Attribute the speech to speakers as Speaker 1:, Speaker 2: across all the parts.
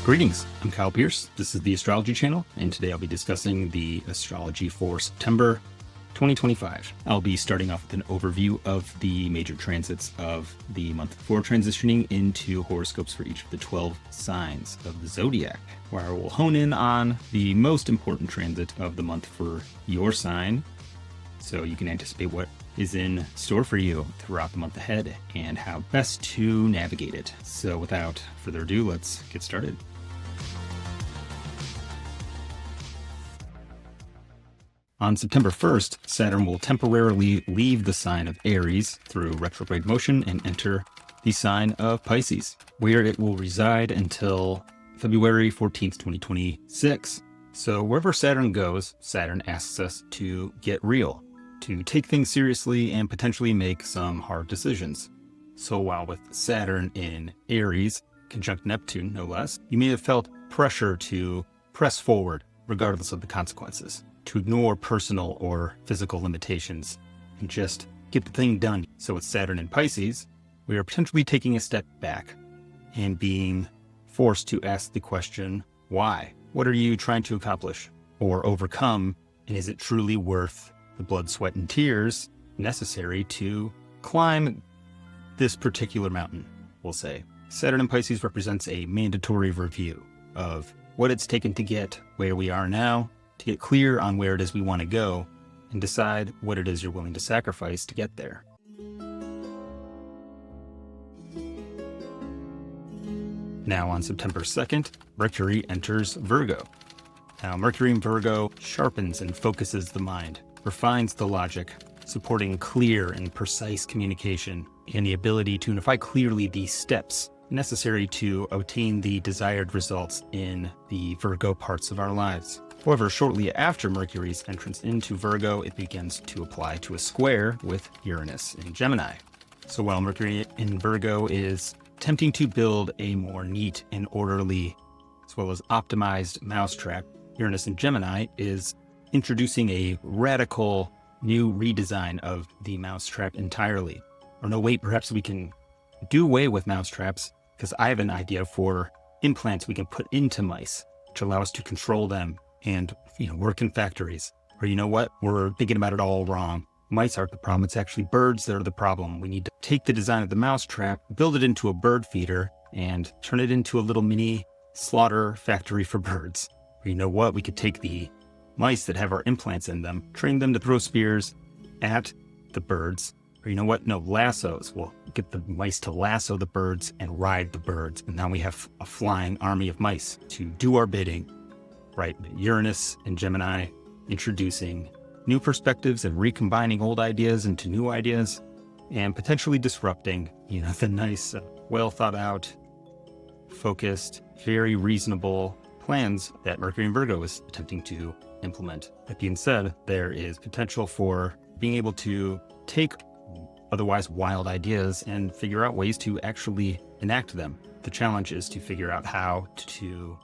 Speaker 1: Greetings, I'm Kyle Pierce. This is the Astrology Channel, and today I'll be discussing the astrology for September 2025. I'll be starting off with an overview of the major transits of the month before transitioning into horoscopes for each of the 12 signs of the Zodiac, where I will hone in on the most important transit of the month for your sign, so you can anticipate what is in store for you throughout the month ahead and how best to navigate it. So without further ado, let's get started. On September 1st, Saturn will temporarily leave the sign of Aries through retrograde motion and enter the sign of Pisces, where it will reside until February 14th, 2026. So wherever Saturn goes, Saturn asks us to get real, to take things seriously and potentially make some hard decisions. So while with Saturn in Aries, conjunct Neptune no less, you may have felt pressure to press forward regardless of the consequences, to ignore personal or physical limitations and just get the thing done. So with Saturn in Pisces, we are potentially taking a step back and being forced to ask the question, why? What are you trying to accomplish or overcome? And is it truly worth the blood, sweat, and tears necessary to climb this particular mountain, we'll say. Saturn in Pisces represents a mandatory review of what it's taken to get where we are now, to get clear on where it is we want to go, and decide what it is you're willing to sacrifice to get there. Now on September 2nd, Mercury enters Virgo. Now Mercury in Virgo sharpens and focuses the mind, refines the logic, supporting clear and precise communication and the ability to unify clearly the steps necessary to obtain the desired results in the Virgo parts of our lives. However, shortly after Mercury's entrance into Virgo, it begins to apply to a square with Uranus in Gemini. So while Mercury in Virgo is attempting to build a more neat and orderly, as well as optimized mousetrap, Uranus in Gemini is introducing a radical new redesign of the mousetrap entirely. Or no, wait, perhaps we can do away with mousetraps, because I have an idea for implants we can put into mice, which allow us to control them and, work in factories. Or you know what? We're thinking about it all wrong. Mice aren't the problem. It's actually birds that are the problem. We need to take the design of the mousetrap, build it into a bird feeder, and turn it into a little mini slaughter factory for birds. Or you know what? We could take the mice that have our implants in them, train them to throw spears at the birds. Or you know what? No, lassos. We'll get the mice to lasso the birds and ride the birds. And now we have a flying army of mice to do our bidding. Right, Uranus and Gemini introducing new perspectives and recombining old ideas into new ideas and potentially disrupting, the nice, well thought out, focused, very reasonable plans that Mercury in Virgo is attempting to implement. That being said, there is potential for being able to take otherwise wild ideas and figure out ways to actually enact them. The challenge is to figure out how to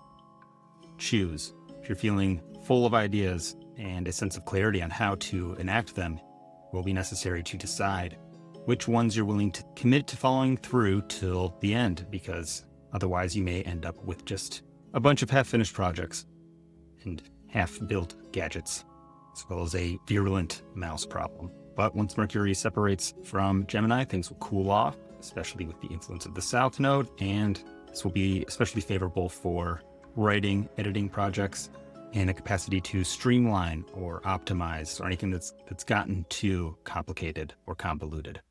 Speaker 1: choose. If you're feeling full of ideas and a sense of clarity on how to enact them, it will be necessary to decide which ones you're willing to commit to following through till the end, because otherwise you may end up with just a bunch of half-finished projects and half-built gadgets, as well as a virulent mouse problem. But once Mercury separates from Gemini, things will cool off, especially with the influence of the South Node, and this will be especially favorable for writing, editing projects, and a capacity to streamline or optimize or anything that's gotten too complicated or convoluted.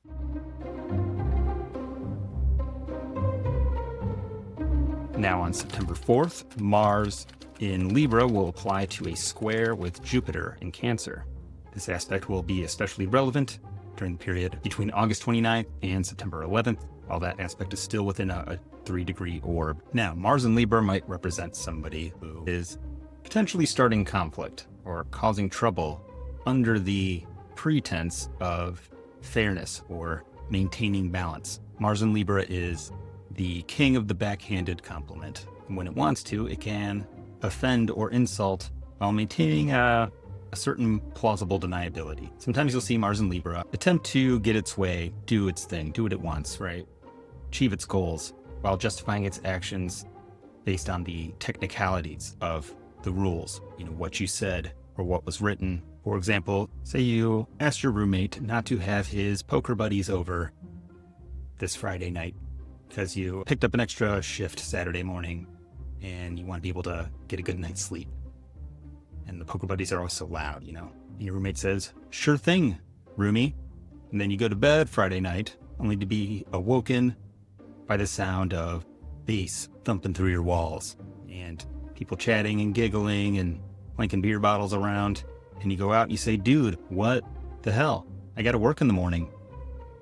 Speaker 1: Now on September 4th, Mars in Libra will apply to a square with Jupiter in Cancer. This aspect will be especially relevant during the period between August 29th and September 11th, while that aspect is still within a 3-degree orb. Now, Mars in Libra might represent somebody who is potentially starting conflict or causing trouble under the pretense of fairness or maintaining balance. Mars in Libra is the king of the backhanded compliment. When it wants to, it can offend or insult while maintaining a certain plausible deniability. Sometimes you'll see Mars in Libra attempt to get its way, do its thing, do what it wants, right? Achieve its goals while justifying its actions based on the technicalities of the rules, what you said or what was written. For example, say you asked your roommate not to have his poker buddies over this Friday night because you picked up an extra shift Saturday morning and you want to be able to get a good night's sleep. And the poker buddies are always so loud, And your roommate says, "Sure thing, roomie." And then you go to bed Friday night only to be awoken by the sound of bass thumping through your walls and people chatting and giggling and clanking beer bottles around. And you go out and you say, "Dude, what the hell? I got to work in the morning."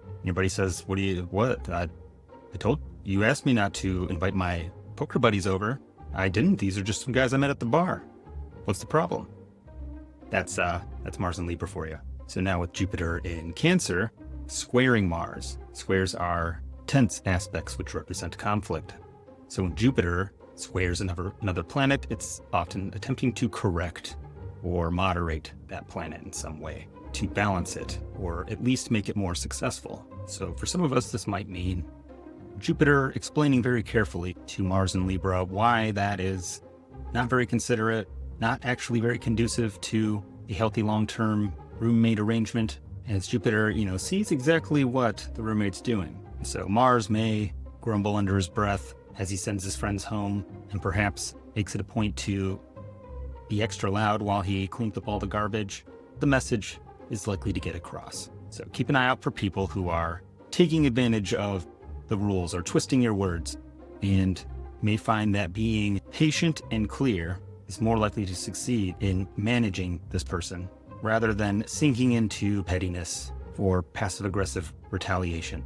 Speaker 1: And your buddy says, "What? I told you asked me not to invite my poker buddies over. I didn't. These are just some guys I met at the bar. What's the problem?" That's Mars and Libra for you. So now with Jupiter in Cancer, squaring Mars. Squares are tense aspects which represent conflict. So when Jupiter squares another planet, it's often attempting to correct or moderate that planet in some way, to balance it, or at least make it more successful. So for some of us, this might mean Jupiter explaining very carefully to Mars and Libra why that is not very considerate, not actually very conducive to a healthy long-term roommate arrangement, as Jupiter, sees exactly what the roommate's doing. So Mars may grumble under his breath as he sends his friends home and perhaps makes it a point to be extra loud while he cleans up all the garbage. The message is likely to get across. So keep an eye out for people who are taking advantage of the rules or twisting your words, and you may find that being patient and clear is more likely to succeed in managing this person rather than sinking into pettiness or passive-aggressive retaliation.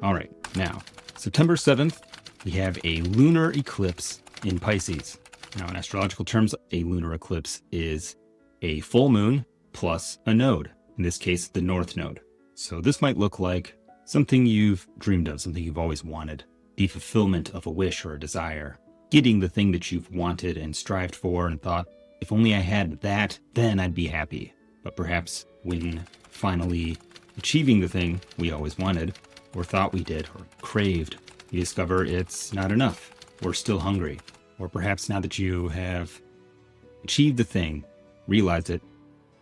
Speaker 1: All right, now, September 7th, we have a lunar eclipse in Pisces. Now, in astrological terms, a lunar eclipse is a full moon plus a node, in this case, the north node. So this might look like something you've dreamed of, something you've always wanted, the fulfillment of a wish or a desire, getting the thing that you've wanted and strived for and thought, if only I had that, then I'd be happy. But perhaps when finally achieving the thing we always wanted, or thought we did, or craved, you discover it's not enough, or still hungry. Or perhaps now that you have achieved the thing, realized it,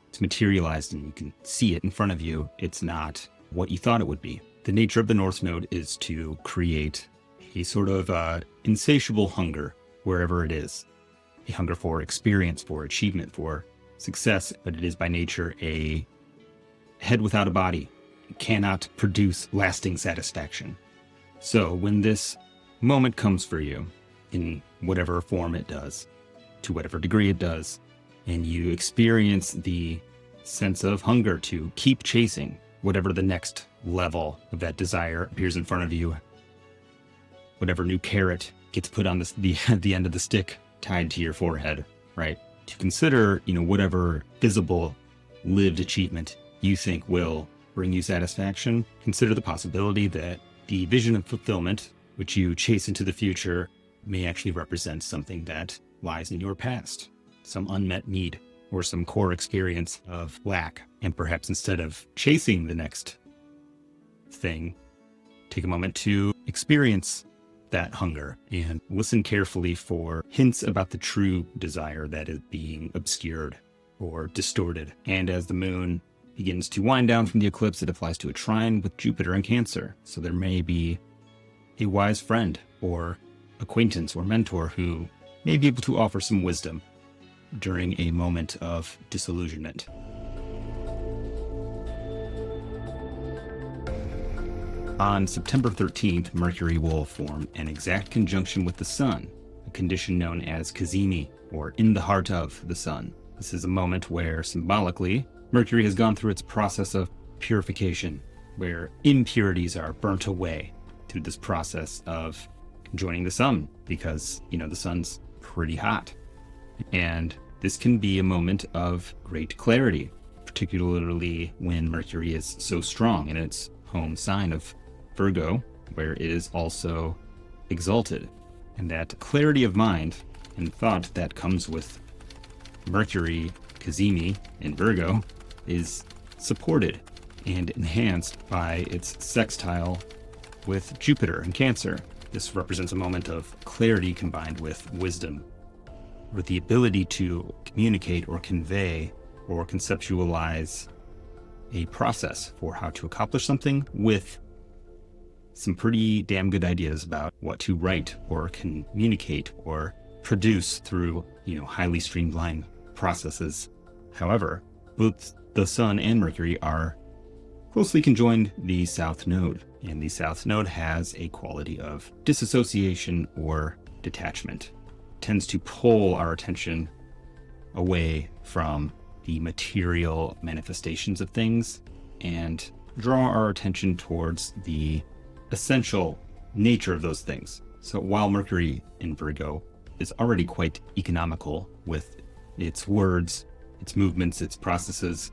Speaker 1: it's materialized and you can see it in front of you, it's not what you thought it would be. The nature of the North Node is to create a sort of insatiable hunger wherever it is. A hunger for experience, for achievement, for success, but it is by nature a head without a body. It cannot produce lasting satisfaction. So when this moment comes for you, in whatever form it does, to whatever degree it does, and you experience the sense of hunger to keep chasing whatever the next level of that desire appears in front of you, whatever new carrot gets put on the end of the stick tied to your forehead, right? To consider, whatever visible lived achievement you think will bring you satisfaction, consider the possibility that the vision of fulfillment, which you chase into the future, may actually represent something that lies in your past, some unmet need or some core experience of lack. And perhaps instead of chasing the next thing, take a moment to experience that hunger and listen carefully for hints about the true desire that is being obscured or distorted. And as the moon begins to wind down from the eclipse, it applies to a trine with Jupiter in Cancer. So there may be a wise friend or acquaintance or mentor who may be able to offer some wisdom during a moment of disillusionment. On September 13th, Mercury will form an exact conjunction with the Sun, a condition known as Cazimi, or in the heart of the Sun. This is a moment where, symbolically, Mercury has gone through its process of purification, where impurities are burnt away through this process of conjoining the Sun, because, the Sun's pretty hot. And this can be a moment of great clarity, particularly when Mercury is so strong in its home sign of Virgo, where it is also exalted. And that clarity of mind and thought that comes with Mercury, Cazimi, in Virgo, is supported and enhanced by its sextile with Jupiter in Cancer. This represents a moment of clarity combined with wisdom, with the ability to communicate or convey or conceptualize a process for how to accomplish something with some pretty damn good ideas about what to write or communicate or produce through, highly streamlined processes. However, both the Sun and Mercury are closely conjoined the South Node, and the South Node has a quality of disassociation or detachment. It tends to pull our attention away from the material manifestations of things and draw our attention towards the essential nature of those things. So while Mercury in Virgo is already quite economical with its words, its movements, its processes,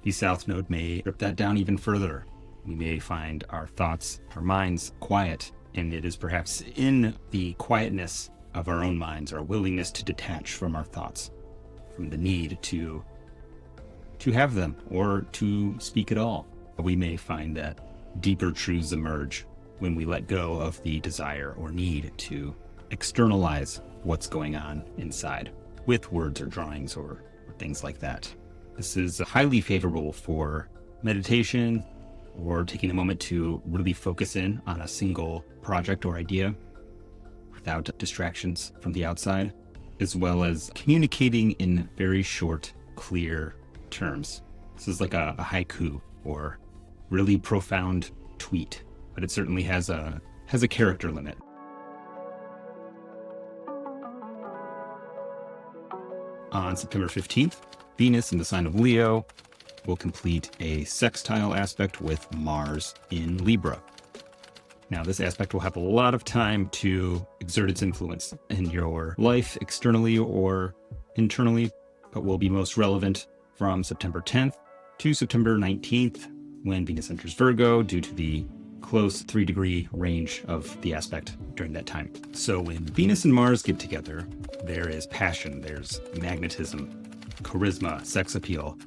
Speaker 1: the South Node may rip that down even further. We may find our thoughts, our minds quiet, and it is perhaps in the quietness of our own minds, our willingness to detach from our thoughts, from the need to have them or to speak at all. We may find that deeper truths emerge when we let go of the desire or need to externalize what's going on inside with words or drawings or things like that. This is highly favorable for meditation or taking a moment to really focus in on a single project or idea without distractions from the outside, as well as communicating in very short, clear terms. This is like a haiku or really profound tweet, but it certainly has a character limit. On September 15th, Venus in the sign of Leo will complete a sextile aspect with Mars in Libra. Now, this aspect will have a lot of time to exert its influence in your life, externally or internally, but will be most relevant from September 10th to September 19th, when Venus enters Virgo, due to the close 3-degree range of the aspect during that time. So when Venus and Mars get together, there is passion, there's magnetism, charisma, sex appeal,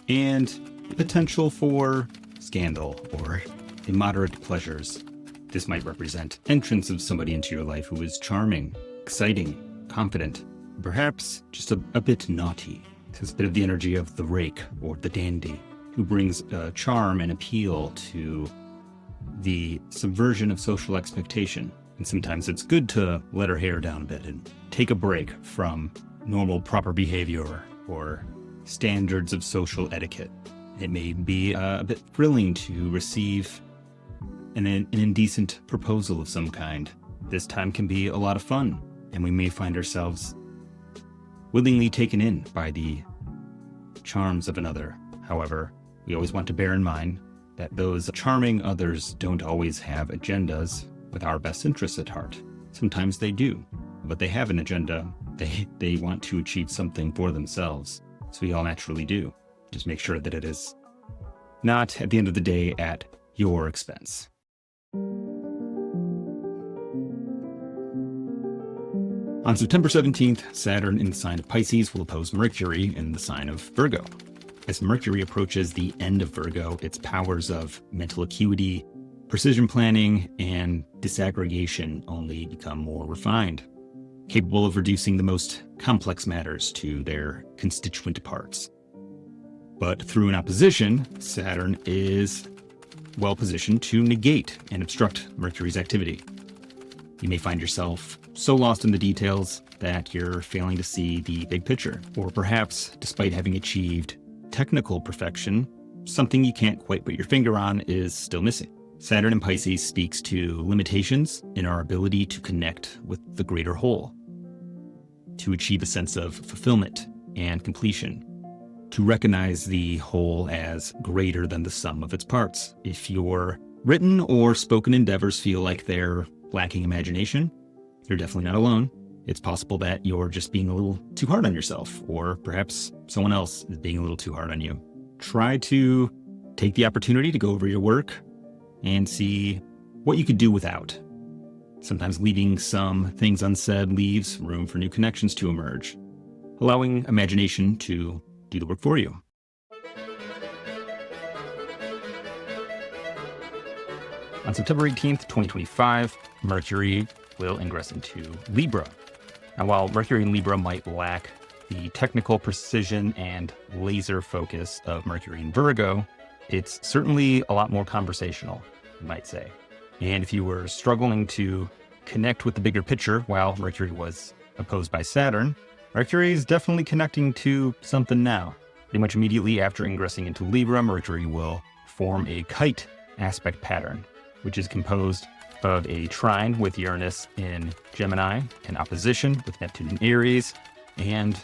Speaker 1: and potential for scandal or immoderate pleasures. This might represent entrance of somebody into your life who is charming, exciting, confident, perhaps just a bit naughty. It has a bit of the energy of the rake or the dandy, who brings charm and appeal to the subversion of social expectation. And sometimes it's good to let her hair down a bit and take a break from normal proper behavior or standards of social etiquette. It may be a bit thrilling to receive an indecent proposal of some kind. This time can be a lot of fun, and we may find ourselves willingly taken in by the charms of another. However, we always want to bear in mind that those charming others don't always have agendas with our best interests at heart. Sometimes they do, but they have an agenda. They want to achieve something for themselves. So we all naturally do. Just make sure that it is not, at the end of the day, at your expense. On September 17th, Saturn in the sign of Pisces will oppose Mercury in the sign of Virgo. As Mercury approaches the end of Virgo, its powers of mental acuity, precision planning, and disaggregation only become more refined, capable of reducing the most complex matters to their constituent parts. But through an opposition, Saturn is well positioned to negate and obstruct Mercury's activity. You may find yourself so lost in the details that you're failing to see the big picture, or perhaps, despite having achieved technical perfection, something you can't quite put your finger on is still missing. Saturn in Pisces speaks to limitations in our ability to connect with the greater whole, to achieve a sense of fulfillment and completion, to recognize the whole as greater than the sum of its parts. If your written or spoken endeavors feel like they're lacking imagination, you're definitely not alone. It's possible that you're just being a little too hard on yourself, or perhaps someone else is being a little too hard on you. Try to take the opportunity to go over your work and see what you could do without. Sometimes leaving some things unsaid leaves room for new connections to emerge, allowing imagination to do the work for you. On September 18th, 2025, Mercury will ingress into Libra. Now, while Mercury in Libra might lack the technical precision and laser focus of Mercury in Virgo, it's certainly a lot more conversational, you might say. And if you were struggling to connect with the bigger picture while Mercury was opposed by Saturn, Mercury is definitely connecting to something now. Pretty much immediately after ingressing into Libra, Mercury will form a kite aspect pattern, which is composed of a trine with Uranus in Gemini, an opposition with Neptune in Aries, and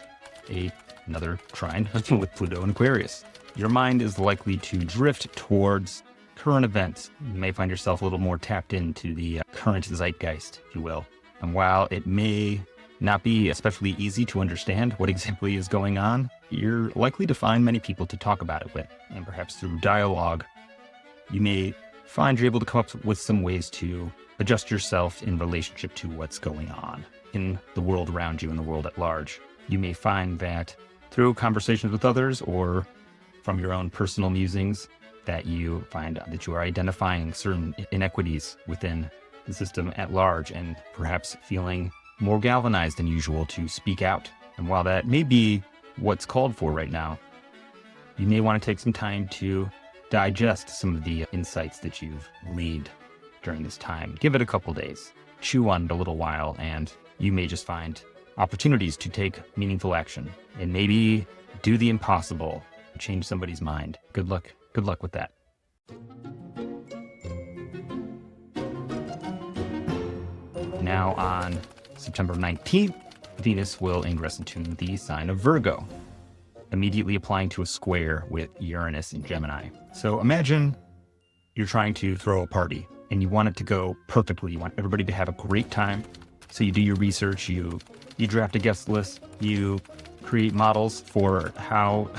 Speaker 1: another trine with Pluto in Aquarius. Your mind is likely to drift towards current events. You may find yourself a little more tapped into the current zeitgeist, if you will. And while it may not be especially easy to understand what exactly is going on, you're likely to find many people to talk about it with. And perhaps through dialogue, you may find you're able to come up with some ways to adjust yourself in relationship to what's going on in the world around you and the world at large. You may find that through conversations with others or from your own personal musings that you find that you are identifying certain inequities within the system at large and perhaps feeling more galvanized than usual to speak out. And while that may be what's called for right now, you may want to take some time to digest some of the insights that you've gleaned during this time. Give it a couple days, chew on it a little while, and you may just find opportunities to take meaningful action and maybe do the impossible, change somebody's mind. Good luck. Good luck with that. Now on September 19th, Venus will ingress into the sign of Virgo, immediately applying to a square with Uranus in Gemini. So imagine you're trying to throw a party and you want it to go perfectly. You want everybody to have a great time. So you do your research, you draft a guest list, you create models for how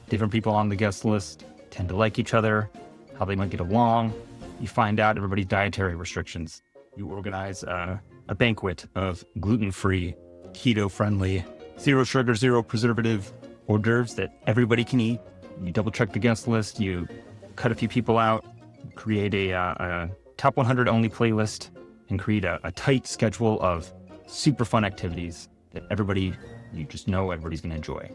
Speaker 1: different people on the guest list tend to like each other, how they might get along. You find out everybody's dietary restrictions. You organize a banquet of gluten-free, keto-friendly, zero sugar, zero preservative hors d'oeuvres that everybody can eat. You double-check the guest list, you cut a few people out, create a top 100 only playlist, and create a tight schedule of super fun activities that you just know everybody's going to enjoy.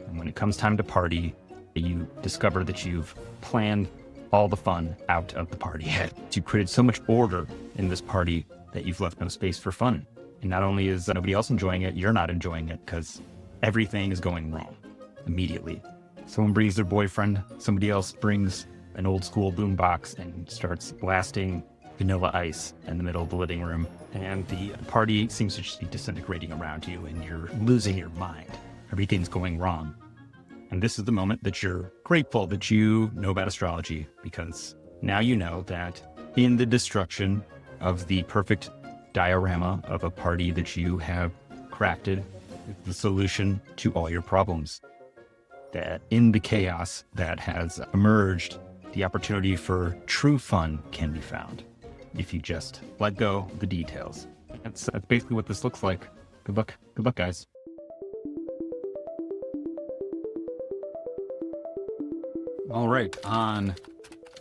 Speaker 1: And when it comes time to party, you discover that you've planned all the fun out of the party. You created so much order in this party that you've left no space for fun. And not only is nobody else enjoying it, you're not enjoying it because everything is going wrong immediately. Someone brings their boyfriend, somebody else brings an old school boombox and starts blasting Vanilla Ice in the middle of the living room. And the party seems to just be disintegrating around you and you're losing your mind. Everything's going wrong. And this is the moment that you're grateful that you know about astrology, because now you know that in the destruction of the perfect diorama of a party that you have crafted is the solution to all your problems. That in the chaos that has emerged, the opportunity for true fun can be found if you just let go of the details. That's basically what this looks like. Good luck. Good luck, guys. All right, on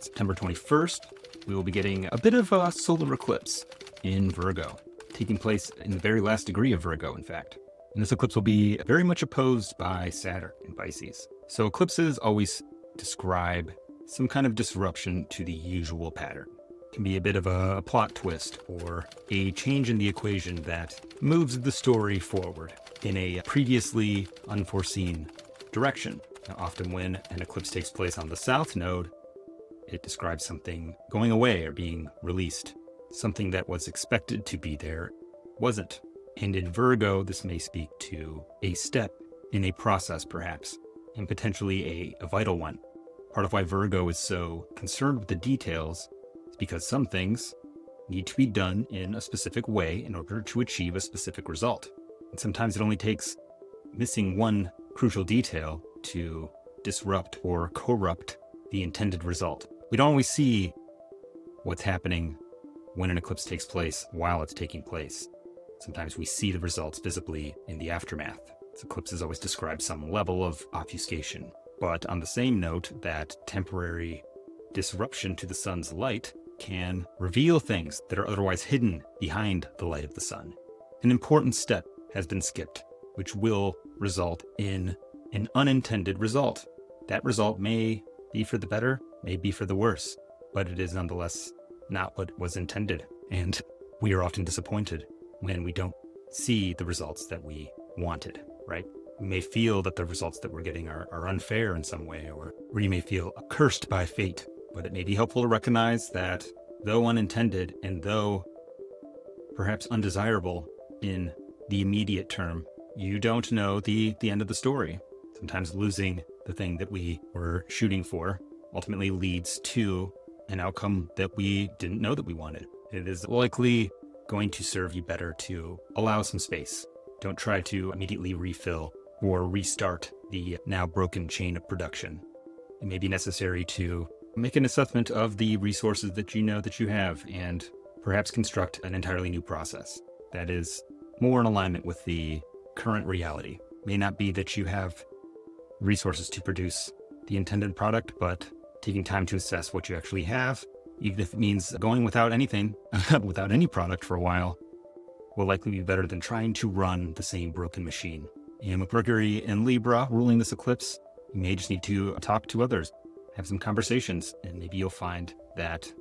Speaker 1: September 21st, we will be getting a bit of a solar eclipse in Virgo, taking place in the very last degree of Virgo, in fact. And this eclipse will be very much opposed by Saturn in Pisces. So eclipses always describe some kind of disruption to the usual pattern. It can be a bit of a plot twist or a change in the equation that moves the story forward in a previously unforeseen direction. Now, often when an eclipse takes place on the south node, it describes something going away or being released. Something that was expected to be there wasn't. And in Virgo, this may speak to a step in a process, perhaps, and potentially a vital one. Part of why Virgo is so concerned with the details is because some things need to be done in a specific way in order to achieve a specific result. And sometimes it only takes missing one crucial detail to disrupt or corrupt the intended result. We don't always see what's happening when an eclipse takes place while it's taking place. Sometimes we see the results visibly in the aftermath. This eclipses always describe some level of obfuscation. But on the same note, that temporary disruption to the sun's light can reveal things that are otherwise hidden behind the light of the sun. An important step has been skipped, which will result in an unintended result. That result may be for the better, may be for the worse, but it is nonetheless not what was intended. And we are often disappointed when we don't see the results that we wanted, right? We may feel that the results that we're getting are unfair in some way, or you may feel cursed by fate. But it may be helpful to recognize that though unintended and though perhaps undesirable in the immediate term, you don't know the end of the story. Sometimes losing the thing that we were shooting for ultimately leads to an outcome that we didn't know that we wanted. It is likely going to serve you better to allow some space. Don't try to immediately refill or restart the now broken chain of production. It may be necessary to make an assessment of the resources that you know that you have and perhaps construct an entirely new process that is more in alignment with the current reality. It may not be that you have resources to produce the intended product, but taking time to assess what you actually have, even if it means going without anything, without any product for a while, will likely be better than trying to run the same broken machine. And with Mercury and Libra ruling this eclipse, you may just need to talk to others, have some conversations, and maybe you'll find that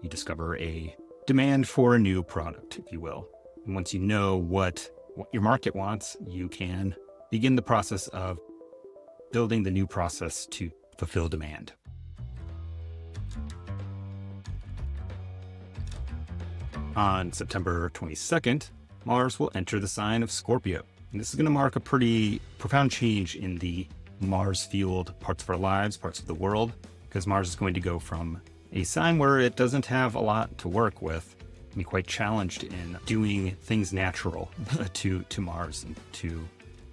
Speaker 1: you discover a demand for a new product, if you will. And once you know what your market wants, you can begin the process of building the new process to fulfill demand. On September 22nd, Mars will enter the sign of Scorpio. And this is going to mark a pretty profound change in the Mars-fueled parts of our lives, parts of the world, because Mars is going to go from a sign where it doesn't have a lot to work with, be quite challenged in doing things natural to Mars, and to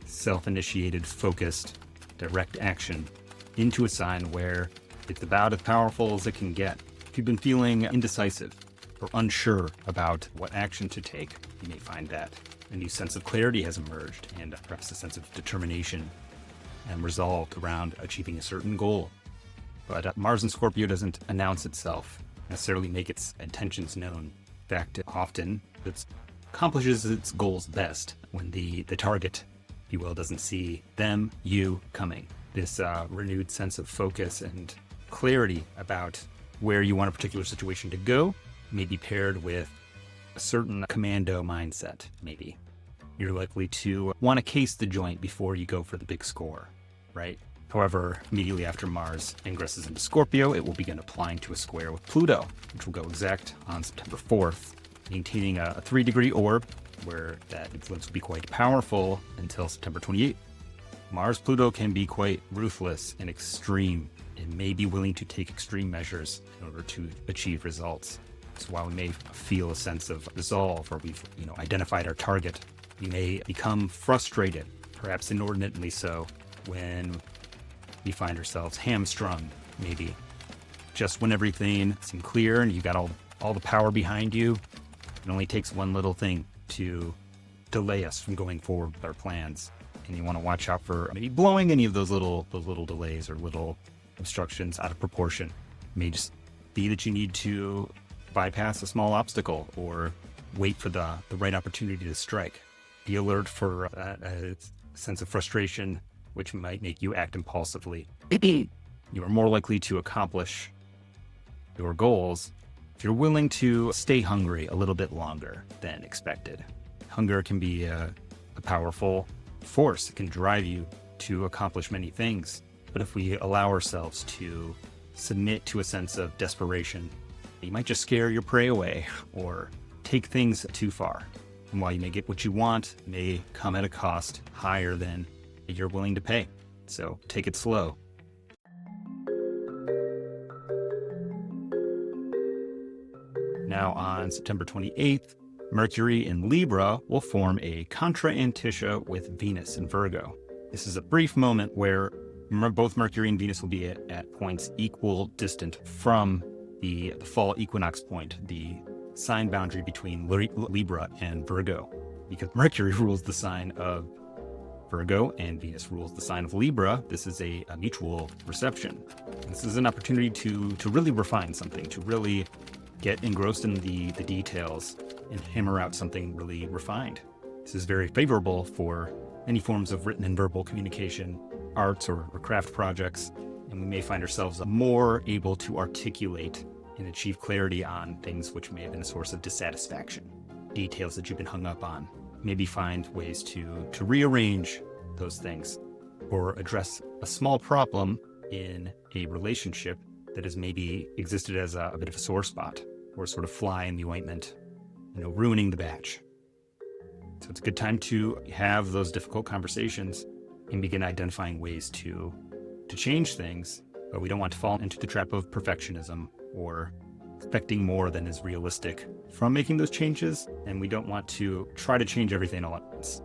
Speaker 1: self-initiated, focused, direct action, into a sign where it's about as powerful as it can get. If you've been feeling indecisive or unsure about what action to take, you may find that a new sense of clarity has emerged, and perhaps a sense of determination and resolve around achieving a certain goal. But Mars in Scorpio doesn't announce itself, necessarily make its intentions known. In fact, often it accomplishes its goals best when the target, if you will, doesn't see you coming. This renewed sense of focus and clarity about where you want a particular situation to go may be paired with a certain commando mindset, maybe. You're likely to want to case the joint before you go for the big score, right? However, immediately after Mars ingresses into Scorpio, it will begin applying to a square with Pluto, which will go exact on September 4th, maintaining a 3-degree orb where that influence will be quite powerful until September 28th. Mars-Pluto can be quite ruthless and extreme, and may be willing to take extreme measures in order to achieve results. So while we may feel a sense of resolve, or we've identified our target, we may become frustrated, perhaps inordinately so, when we find ourselves hamstrung, maybe. Just when everything seems clear and you got all the power behind you, it only takes one little thing to delay us from going forward with our plans. And you want to watch out for maybe blowing any of those little delays or little obstructions out of proportion. It may just be that you need to bypass a small obstacle or wait for the right opportunity to strike. Be alert for a sense of frustration, which might make you act impulsively. You are more likely to accomplish your goals if you're willing to stay hungry a little bit longer than expected. Hunger can be a powerful force. It can drive you to accomplish many things. But if we allow ourselves to submit to a sense of desperation, you might just scare your prey away or take things too far. And while you may get what you want, it may come at a cost higher than you're willing to pay. So take it slow. Now on September 28th, Mercury in Libra will form a Contra-Antiscia with Venus in Virgo. This is a brief moment where both Mercury and Venus will be at points equal distant from the fall equinox point, the sign boundary between Libra and Virgo, because Mercury rules the sign of Virgo and Venus rules the sign of Libra, this is a mutual reception. This is an opportunity to really refine something, to really get engrossed in the details and hammer out something really refined. This is very favorable for any forms of written and verbal communication, arts or craft projects, and we may find ourselves more able to articulate and achieve clarity on things which may have been a source of dissatisfaction, details that you've been hung up on. Maybe find ways to rearrange those things or address a small problem in a relationship that has maybe existed as a bit of a sore spot or sort of fly in the ointment, ruining the batch. So it's a good time to have those difficult conversations and begin identifying ways to change things, but we don't want to fall into the trap of perfectionism or expecting more than is realistic from making those changes, and we don't want to try to change everything all at once.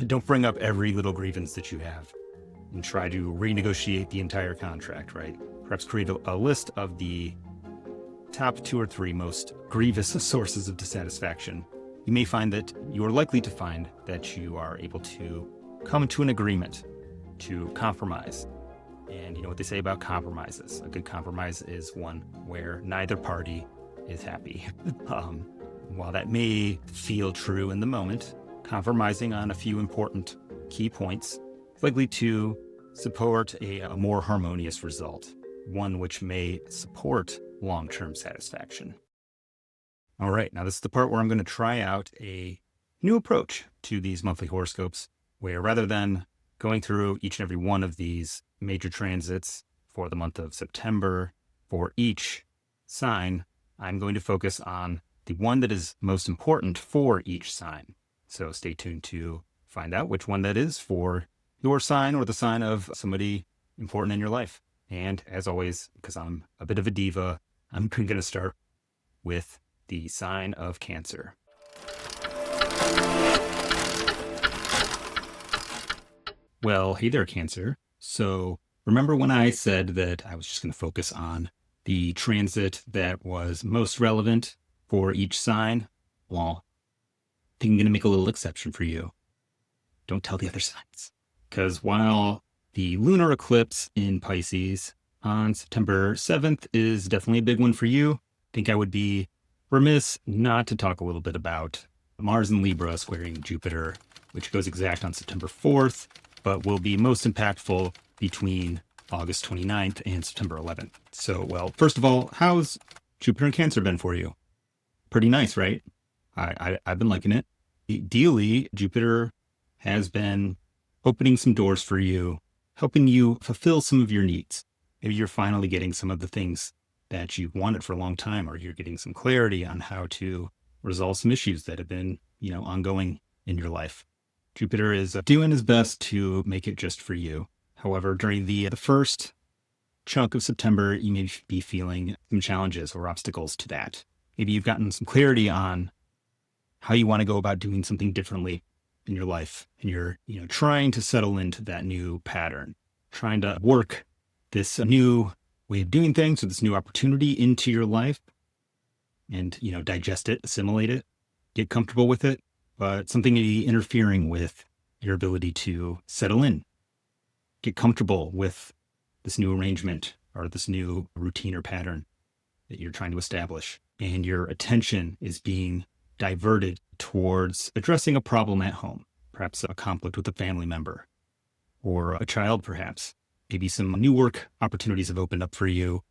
Speaker 1: Don't bring up every little grievance that you have and try to renegotiate the entire contract, right? Perhaps create a list of the top 2 or 3 most grievous sources of dissatisfaction. You may find that you are likely to find that you are able to come to an agreement, to compromise. And you know what they say about compromises. A good compromise is one where neither party is happy. While that may feel true in the moment, compromising on a few important key points is likely to support a more harmonious result, one which may support long-term satisfaction. All right, now this is the part where I'm going to try out a new approach to these monthly horoscopes, where rather than going through each and every one of these major transits for the month of September for each sign, I'm going to focus on the one that is most important for each sign. So stay tuned to find out which one that is for your sign or the sign of somebody important in your life. And as always, because I'm a bit of a diva, I'm going to start with the sign of Cancer. Well, hey there, Cancer. So remember when I said that I was just going to focus on the transit that was most relevant for each sign? Well, I think I'm going to make a little exception for you. Don't tell the other signs. Because while the lunar eclipse in Pisces on September 7th is definitely a big one for you, I think I would be remiss not to talk a little bit about Mars in Libra squaring Jupiter, which goes exact on September 4th, but will be most impactful between August 29th and September 11th. So, well, first of all, how's Jupiter in Cancer been for you? Pretty nice, right? I've been liking it. Ideally, Jupiter has been opening some doors for you, helping you fulfill some of your needs. Maybe you're finally getting some of the things that you've wanted for a long time, or you're getting some clarity on how to resolve some issues that have been, ongoing in your life. Jupiter is doing his best to make it just for you. However, during the first chunk of September, you may be feeling some challenges or obstacles to that. Maybe you've gotten some clarity on how you want to go about doing something differently in your life, and you're, trying to settle into that new pattern, trying to work this new way of doing things or this new opportunity into your life and, digest it, assimilate it, get comfortable with it, but something may be interfering with your ability to settle in, get comfortable with this new arrangement or this new routine or pattern that you're trying to establish. And your attention is being diverted towards addressing a problem at home, perhaps a conflict with a family member or a child, perhaps. Maybe some new work opportunities have opened up for you,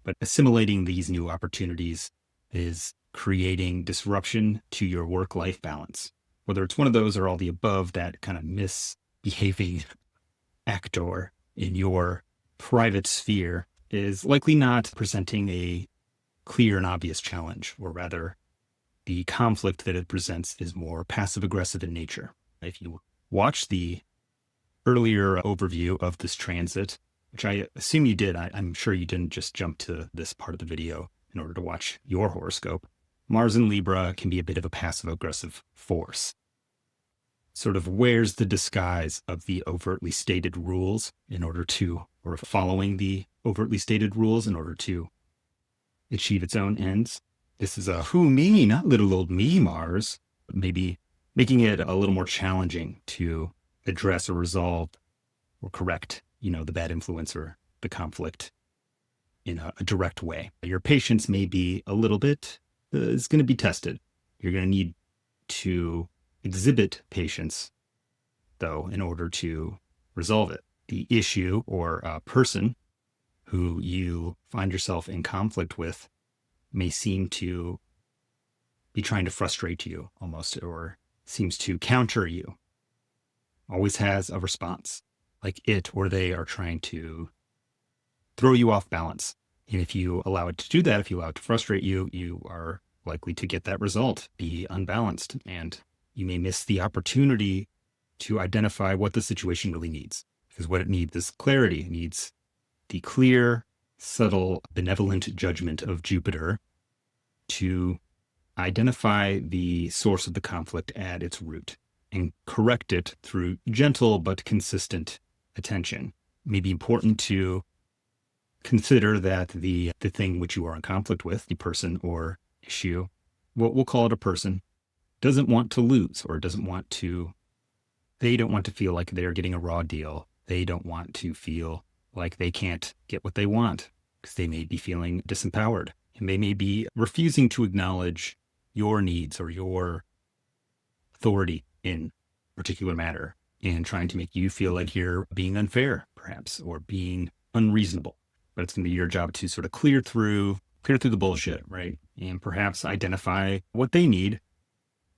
Speaker 1: but assimilating these new opportunities is creating disruption to your work-life balance. Whether it's one of those or all the above, that kind of misbehaving actor in your private sphere is likely not presenting a clear and obvious challenge, or rather, the conflict that it presents is more passive-aggressive in nature. If you watch the earlier overview of this transit, which I assume you did, I'm sure you didn't just jump to this part of the video in order to watch your horoscope. Mars in Libra can be a bit of a passive-aggressive force. Sort of wears the disguise of the overtly stated rules in order to, or following the overtly stated rules in order to achieve its own ends. This is a who me, not little old me Mars, but maybe making it a little more challenging to address or resolve or correct, the bad influence or the conflict in a direct way. Your patience may be a little bit, is going to be tested. You're going to need to exhibit patience, though, in order to resolve it. The issue or person who you find yourself in conflict with may seem to be trying to frustrate you almost, or seems to counter you, always has a response, like it or they are trying to throw you off balance. And if you allow it to do that, if you allow it to frustrate you, you are likely to get that result, be unbalanced, and you may miss the opportunity to identify what the situation really needs. Because what it needs is clarity. It needs the clear, subtle, benevolent judgment of Jupiter to identify the source of the conflict at its root and correct it through gentle but consistent attention. It may be important to consider that the thing which you are in conflict with, the person or issue, we'll call it a person, doesn't want to lose, or they don't want to feel like they're getting a raw deal. They don't want to feel like they can't get what they want because they may be feeling disempowered, and they may be refusing to acknowledge your needs or your authority in a particular matter, and trying to make you feel like you're being unfair, perhaps, or being unreasonable. But it's going to be your job to sort of clear through the bullshit, right? And perhaps identify what they need,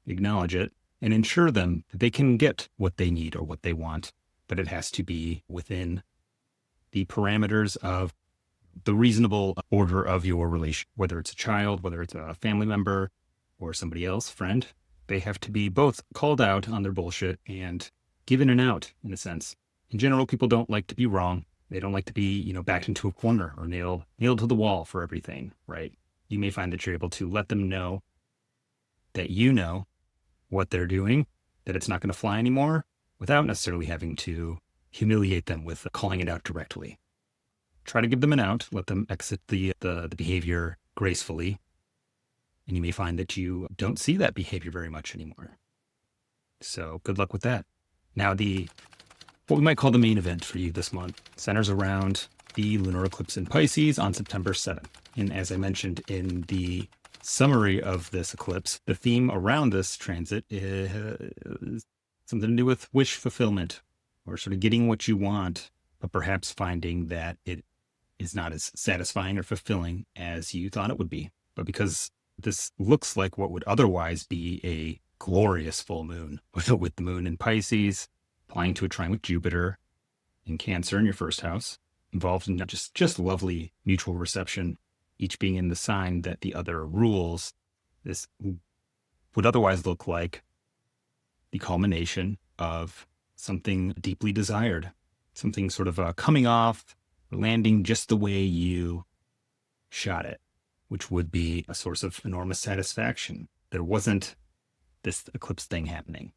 Speaker 1: acknowledge it, and ensure them that they can get what they need or what they want. But it has to be within the parameters of the reasonable order of your relation, whether it's a child, whether it's a family member or somebody else, friend. They have to be both called out on their bullshit and given an out, in a sense. In general, people don't like to be wrong. They don't like to be, backed into a corner or nailed to the wall for everything, right? You may find that you're able to let them know that you know what they're doing, that it's not going to fly anymore, without necessarily having to humiliate them with calling it out directly. Try to give them an out, let them exit the behavior gracefully, and you may find that you don't see that behavior very much anymore. So good luck with that. Now, what we might call the main event for you this month centers around the lunar eclipse in Pisces on September 7th. And as I mentioned in the summary of this eclipse, the theme around this transit is something to do with wish fulfillment, or sort of getting what you want, but perhaps finding that it is not as satisfying or fulfilling as you thought it would be. But because this looks like what would otherwise be a glorious full moon, with the moon in Pisces, applying to a trine with Jupiter in Cancer in your first house, involved in just lovely mutual reception, each being in the sign that the other rules, this would otherwise look like the culmination of something deeply desired, something sort of coming off, landing just the way you shot it, which would be a source of enormous satisfaction. There wasn't this eclipse thing happening.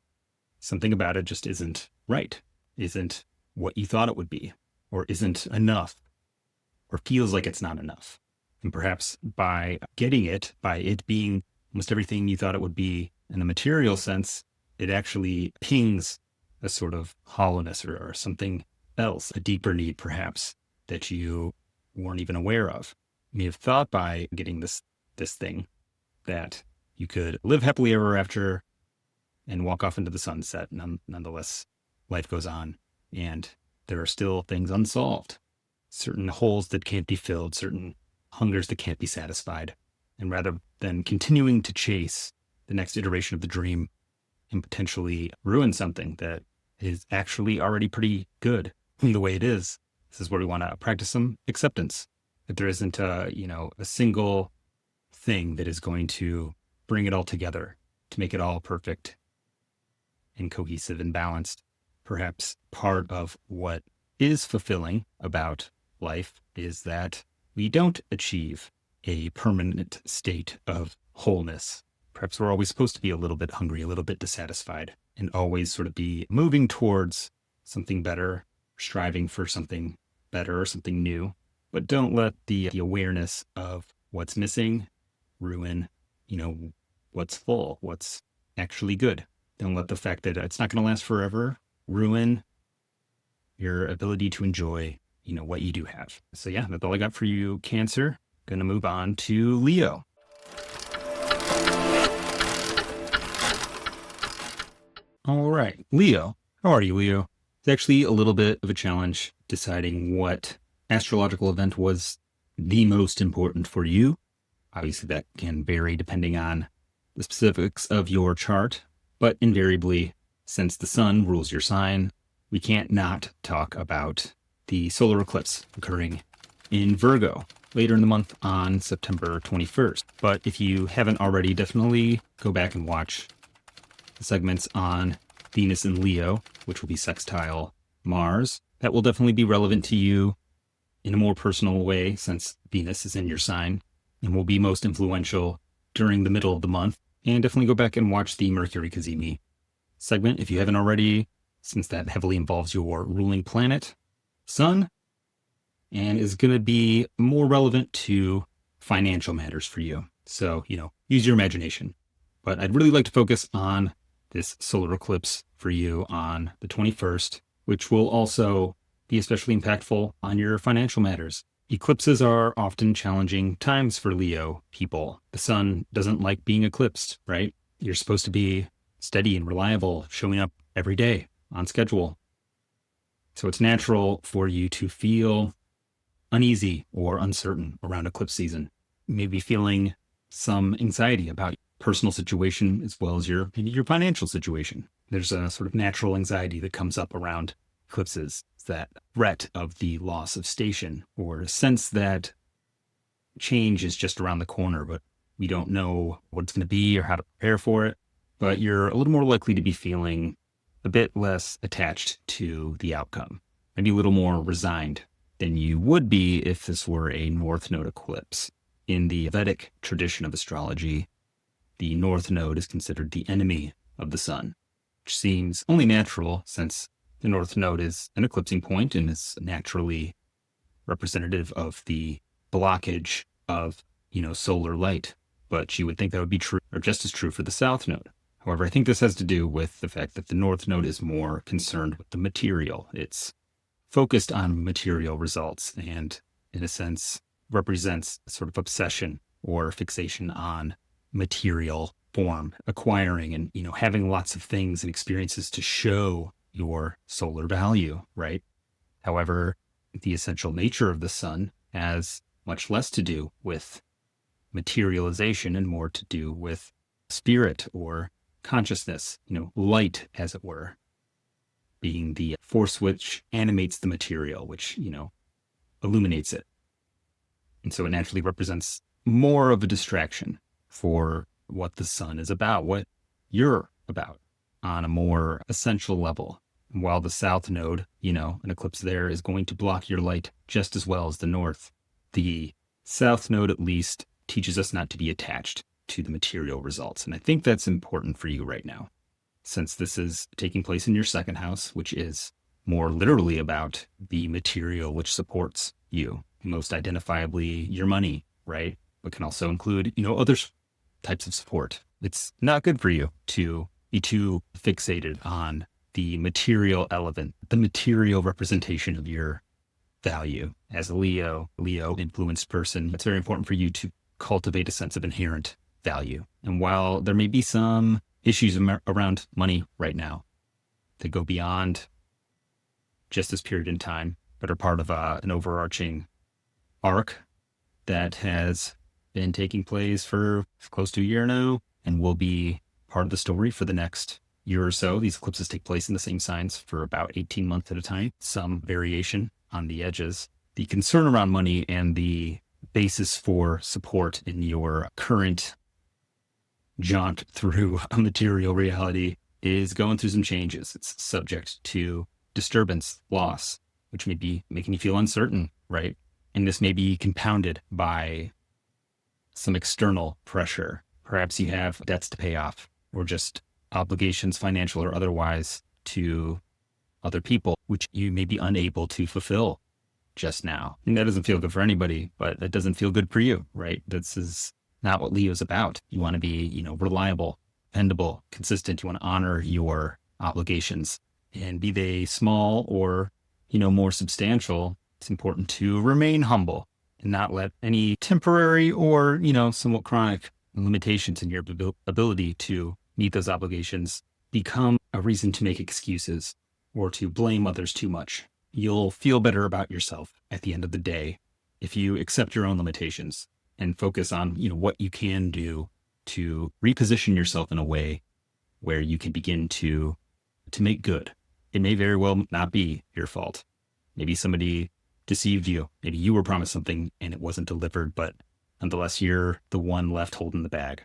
Speaker 1: Something about it just isn't right, isn't what you thought it would be, or isn't enough, or feels like it's not enough. And perhaps by getting it, by it being almost everything you thought it would be in a material sense, it actually pings a sort of hollowness or something else, a deeper need perhaps that you weren't even aware of. You may have thought by getting this thing that you could live happily ever after and walk off into the sunset. Nonetheless, life goes on, and there are still things unsolved, certain holes that can't be filled, certain hungers that can't be satisfied. And rather than continuing to chase the next iteration of the dream and potentially ruin something that is actually already pretty good the way it is, this is where we want to practice some acceptance. That there isn't a single thing that is going to bring it all together, to make it all perfect and cohesive and balanced. Perhaps part of what is fulfilling about life is that we don't achieve a permanent state of wholeness. Perhaps we're always supposed to be a little bit hungry, a little bit dissatisfied, and always sort of be moving towards something better, striving for something better or something new. But don't let the awareness of what's missing ruin, what's full, what's actually good. Don't let the fact that it's not going to last forever ruin your ability to enjoy, what you do have. So yeah, that's all I got for you, Cancer. Gonna move on to Leo. All right, Leo. How are you, Leo? It's actually a little bit of a challenge deciding what astrological event was the most important for you. Obviously, that can vary depending on the specifics of your chart, but invariably, since the sun rules your sign, we can't not talk about the solar eclipse occurring in Virgo later in the month on September 21st. But if you haven't already, definitely go back and watch the segments on Venus and Leo, which will be sextile Mars. That will definitely be relevant to you in a more personal way since Venus is in your sign and will be most influential during the middle of the month. And definitely go back and watch the Mercury Cazimi segment if you haven't already, since that heavily involves your ruling planet, Sun, and is going to be more relevant to financial matters for you. So, use your imagination. But I'd really like to focus on this solar eclipse for you on the 21st, which will also be especially impactful on your financial matters. Eclipses are often challenging times for Leo people. The sun doesn't like being eclipsed, right? You're supposed to be steady and reliable, showing up every day on schedule. So it's natural for you to feel uneasy or uncertain around eclipse season. Maybe feeling some anxiety about personal situation as well as maybe your financial situation. There's a sort of natural anxiety that comes up around eclipses. It's that threat of the loss of station or a sense that change is just around the corner, but we don't know what it's going to be or how to prepare for it. But you're a little more likely to be feeling a bit less attached to the outcome, maybe a little more resigned than you would be if this were a North Node eclipse. In the Vedic tradition of astrology, the North Node is considered the enemy of the sun, which seems only natural since the North Node is an eclipsing point and is naturally representative of the blockage of, solar light. But you would think that would be true or just as true for the South Node. However, I think this has to do with the fact that the North Node is more concerned with the material. It's focused on material results and, in a sense, represents a sort of obsession or fixation on material form, acquiring and, having lots of things and experiences to show your solar value, right? However, the essential nature of the sun has much less to do with materialization and more to do with spirit or consciousness, light, as it were, being the force which animates the material, which, illuminates it. And so it naturally represents more of a distraction for what the sun is about, what you're about on a more essential level. While the South Node, an eclipse there is going to block your light just as well as the North. The South Node, at least, teaches us not to be attached to the material results. And I think that's important for you right now, since this is taking place in your second house, which is more literally about the material which supports you, most identifiably your money, right? But can also include, other types of support. It's not good for you to be too fixated on the material element, the material representation of your value. As a Leo influenced person, it's very important for you to cultivate a sense of inherent value. And while there may be some issues around money right now that go beyond just this period in time, but are part of an overarching arc that has been taking place for close to a year now and will be part of the story for the next year or so. These eclipses take place in the same signs for about 18 months at a time, some variation on the edges. The concern around money and the basis for support in your current jaunt through a material reality is going through some changes. It's subject to disturbance, loss, which may be making you feel uncertain, right? And this may be compounded by some external pressure. Perhaps you have debts to pay off or just obligations, financial or otherwise, to other people, which you may be unable to fulfill just now. And that doesn't feel good for anybody, but it doesn't feel good for you, right? This is not what Leo's about. You want to be, reliable, dependable, consistent. You want to honor your obligations And be they small or, more substantial, it's important to remain humble and not let any temporary or, somewhat chronic limitations in your ability to meet those obligations become a reason to make excuses or to blame others too much. You'll feel better about yourself at the end of the day if you accept your own limitations and focus on, what you can do to reposition yourself in a way where you can begin to make good. It may very well not be your fault. Maybe somebody deceived you. Maybe you were promised something and it wasn't delivered, but nonetheless, you're the one left holding the bag.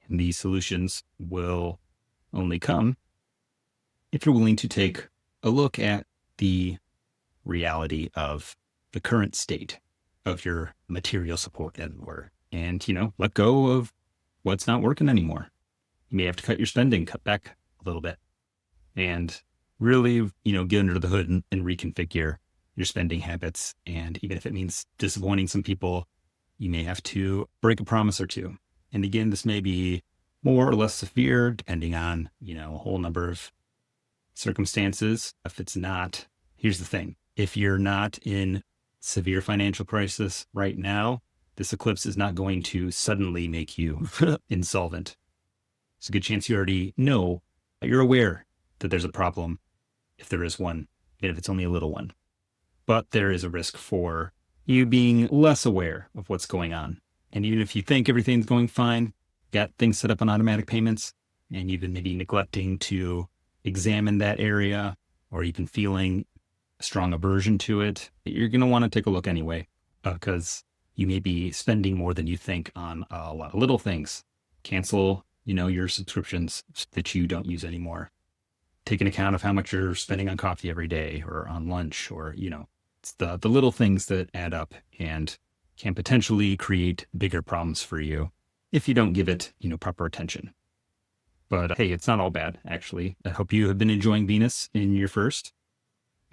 Speaker 1: And these solutions will only come if you're willing to take a look at the reality of the current state of your material support, as it were, and, let go of what's not working anymore. You may have to cut your spending, cut back a little bit, and really, get under the hood and reconfigure your spending habits. And even if it means disappointing some people, you may have to break a promise or two. And again, this may be more or less severe, depending on, a whole number of circumstances. If it's not, here's the thing. If you're not in severe financial crisis right now, this eclipse is not going to suddenly make you insolvent. It's a good chance you already know that you're aware that there's a problem, if there is one, even if it's only a little one. But there is a risk for you being less aware of what's going on. And even if you think everything's going fine, got things set up on automatic payments, and you've been maybe neglecting to examine that area, or you've been feeling a strong aversion to it, you're going to want to take a look anyway, because you may be spending more than you think on a lot of little things. Cancel, your subscriptions that you don't use anymore. Take an account of how much you're spending on coffee every day or on lunch, or, it's the little things that add up and can potentially create bigger problems for you if you don't give it, proper attention. But hey, it's not all bad, actually. I hope you have been enjoying Venus in your first.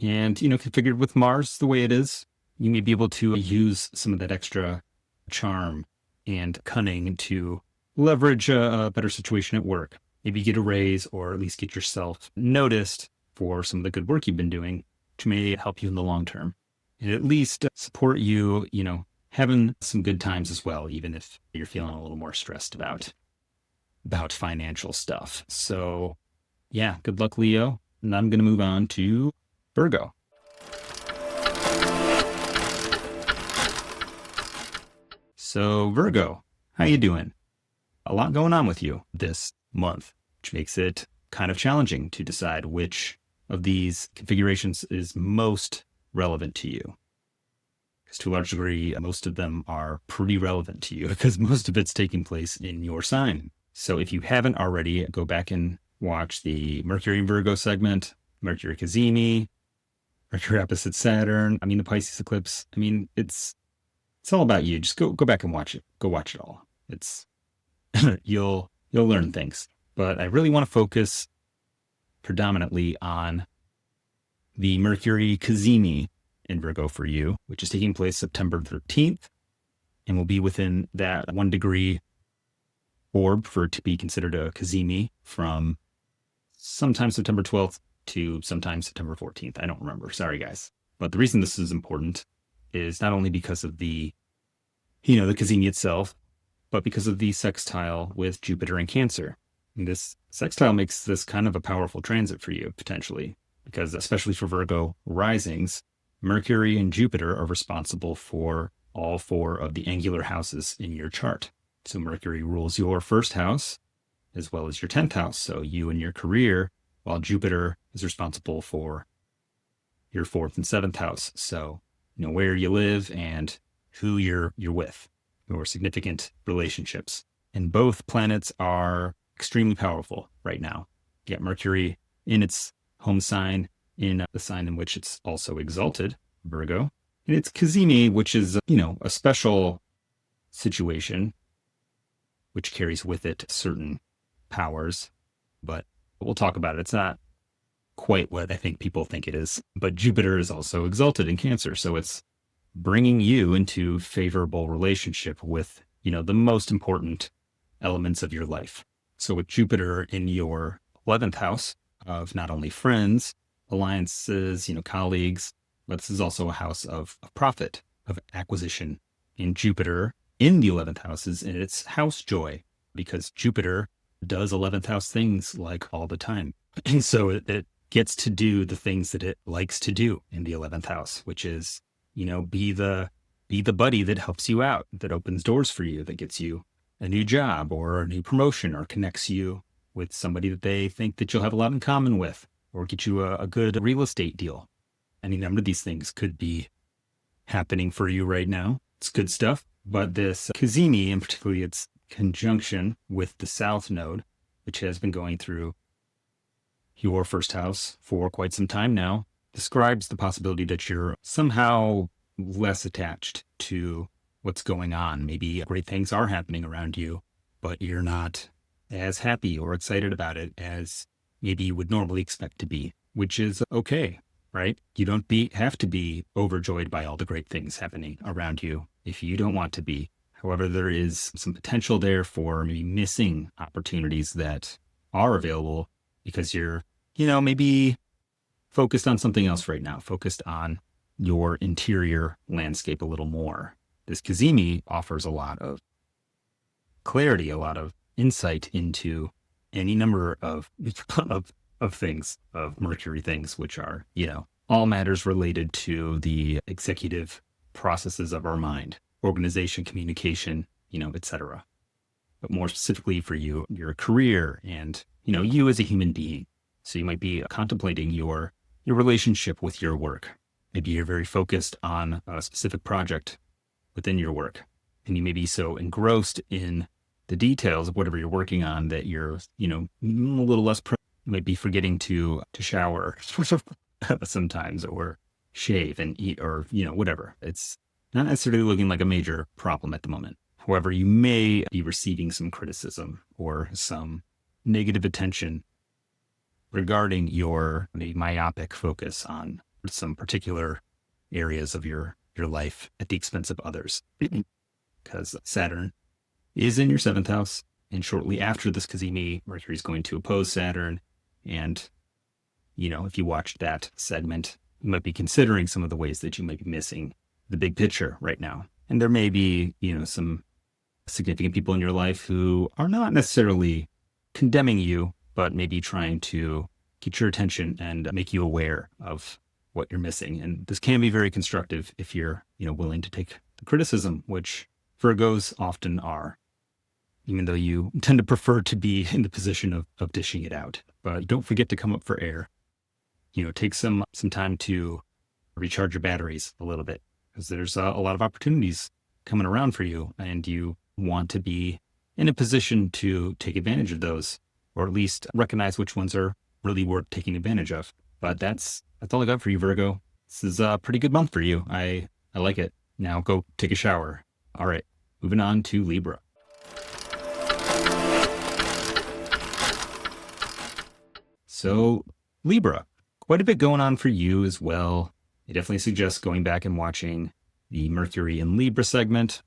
Speaker 1: And, configured with Mars the way it is, you may be able to use some of that extra charm and cunning to leverage a better situation at work. Maybe get a raise, or at least get yourself noticed for some of the good work you've been doing, which may help you in the long term. And at least support you, having some good times as well, even if you're feeling a little more stressed about financial stuff. So yeah, good luck, Leo. And I'm going to move on to Virgo. So Virgo, how you doing? A lot going on with you this month, which makes it kind of challenging to decide which of these configurations is most relevant to you. Because to a large degree, most of them are pretty relevant to you because most of it's taking place in your sign. So if you haven't already, go back and watch the Mercury and Virgo segment, Mercury Cazimi, Mercury opposite Saturn. The Pisces eclipse. It's all about you. Just go back and watch it. Go watch it all. It's you'll learn things. But I really want to focus predominantly on the Mercury Cazimi in Virgo for you, which is taking place September 13th and will be within that 1 degree orb for it to be considered a Cazimi from sometime September 12th to sometime September 14th. I don't remember. Sorry, guys. But the reason this is important is not only because of the Cazimi itself, but because of the sextile with Jupiter in Cancer. And this sextile makes this kind of a powerful transit for you, potentially, because especially for Virgo risings, Mercury and Jupiter are responsible for all 4 of the angular houses in your chart. So Mercury rules your first house as well as your 10th house. So you and your career, while Jupiter is responsible for your 4th and 7th house. So, where you live and who you're with, your significant relationships. And both planets are extremely powerful right now. You got Mercury in its home sign, in the sign in which it's also exalted, Virgo. And it's Cazimi, which is, a special situation, which carries with it certain powers. But we'll talk about it. It's not quite what I think people think it is. But Jupiter is also exalted in Cancer. So it's bringing you into favorable relationship with, the most important elements of your life. So with Jupiter in your 11th house of not only friends, alliances, colleagues. But this is also a house of profit, of acquisition. And Jupiter in the 11th house is in its house joy, because Jupiter does 11th house things like all the time. And so it gets to do the things that it likes to do in the 11th house, which is, be the buddy that helps you out, that opens doors for you, that gets you a new job or a new promotion, or connects you with somebody that they think that you'll have a lot in common with, or get you a good real estate deal. Any number of these things could be happening for you right now. It's good stuff. But this Cazimi, and particularly its conjunction with the South Node, which has been going through your first house for quite some time now, describes the possibility that you're somehow less attached to what's going on. Maybe great things are happening around you, but you're not as happy or excited about it as maybe you would normally expect to be, which is okay, right? You don't have to be overjoyed by all the great things happening around you if you don't want to be. However, there is some potential there for maybe missing opportunities that are available because you're, maybe focused on something else right now, focused on your interior landscape a little more. This Cazimi offers a lot of clarity, a lot of insight into any number of things, of Mercury things, which are, all matters related to the executive processes of our mind, organization, communication, etc. But more specifically for you, your career and, you as a human being. So you might be contemplating your relationship with your work. Maybe you're very focused on a specific project within your work, and you may be so engrossed in the details of whatever you're working on that you're, a little less you might be forgetting to shower sometimes, or shave and eat, or, whatever. It's not necessarily looking like a major problem at the moment. However, you may be receiving some criticism or some negative attention regarding your maybe myopic focus on some particular areas of your life at the expense of others. Because Saturn is in your 7th house, and shortly after this Cazimi, Mercury is going to oppose Saturn. And, if you watched that segment, you might be considering some of the ways that you might be missing the big picture right now. And there may be, some significant people in your life who are not necessarily condemning you, but maybe trying to get your attention and make you aware of what you're missing. And this can be very constructive if you're, willing to take the criticism, which Virgos often are, even though you tend to prefer to be in the position of dishing it out. But don't forget to come up for air. Take some time to recharge your batteries a little bit, because there's a lot of opportunities coming around for you, and you want to be in a position to take advantage of those, or at least recognize which ones are really worth taking advantage of. But that's all I got for you, Virgo. This is a pretty good month for you. I like it. Now go take a shower. All right, moving on to Libra. So Libra, quite a bit going on for you as well. I definitely suggest going back and watching the Mercury in Libra segment,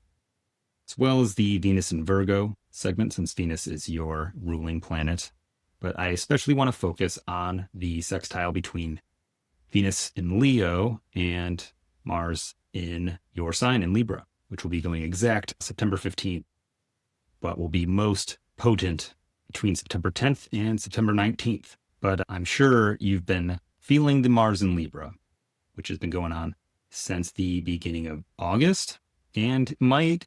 Speaker 1: as well as the Venus in Virgo segment, since Venus is your ruling planet. But I especially want to focus on the sextile between Venus in Leo and Mars in your sign in Libra, which will be going exact September 15th, but will be most potent between September 10th and September 19th. But I'm sure you've been feeling the Mars in Libra, which has been going on since the beginning of August, and might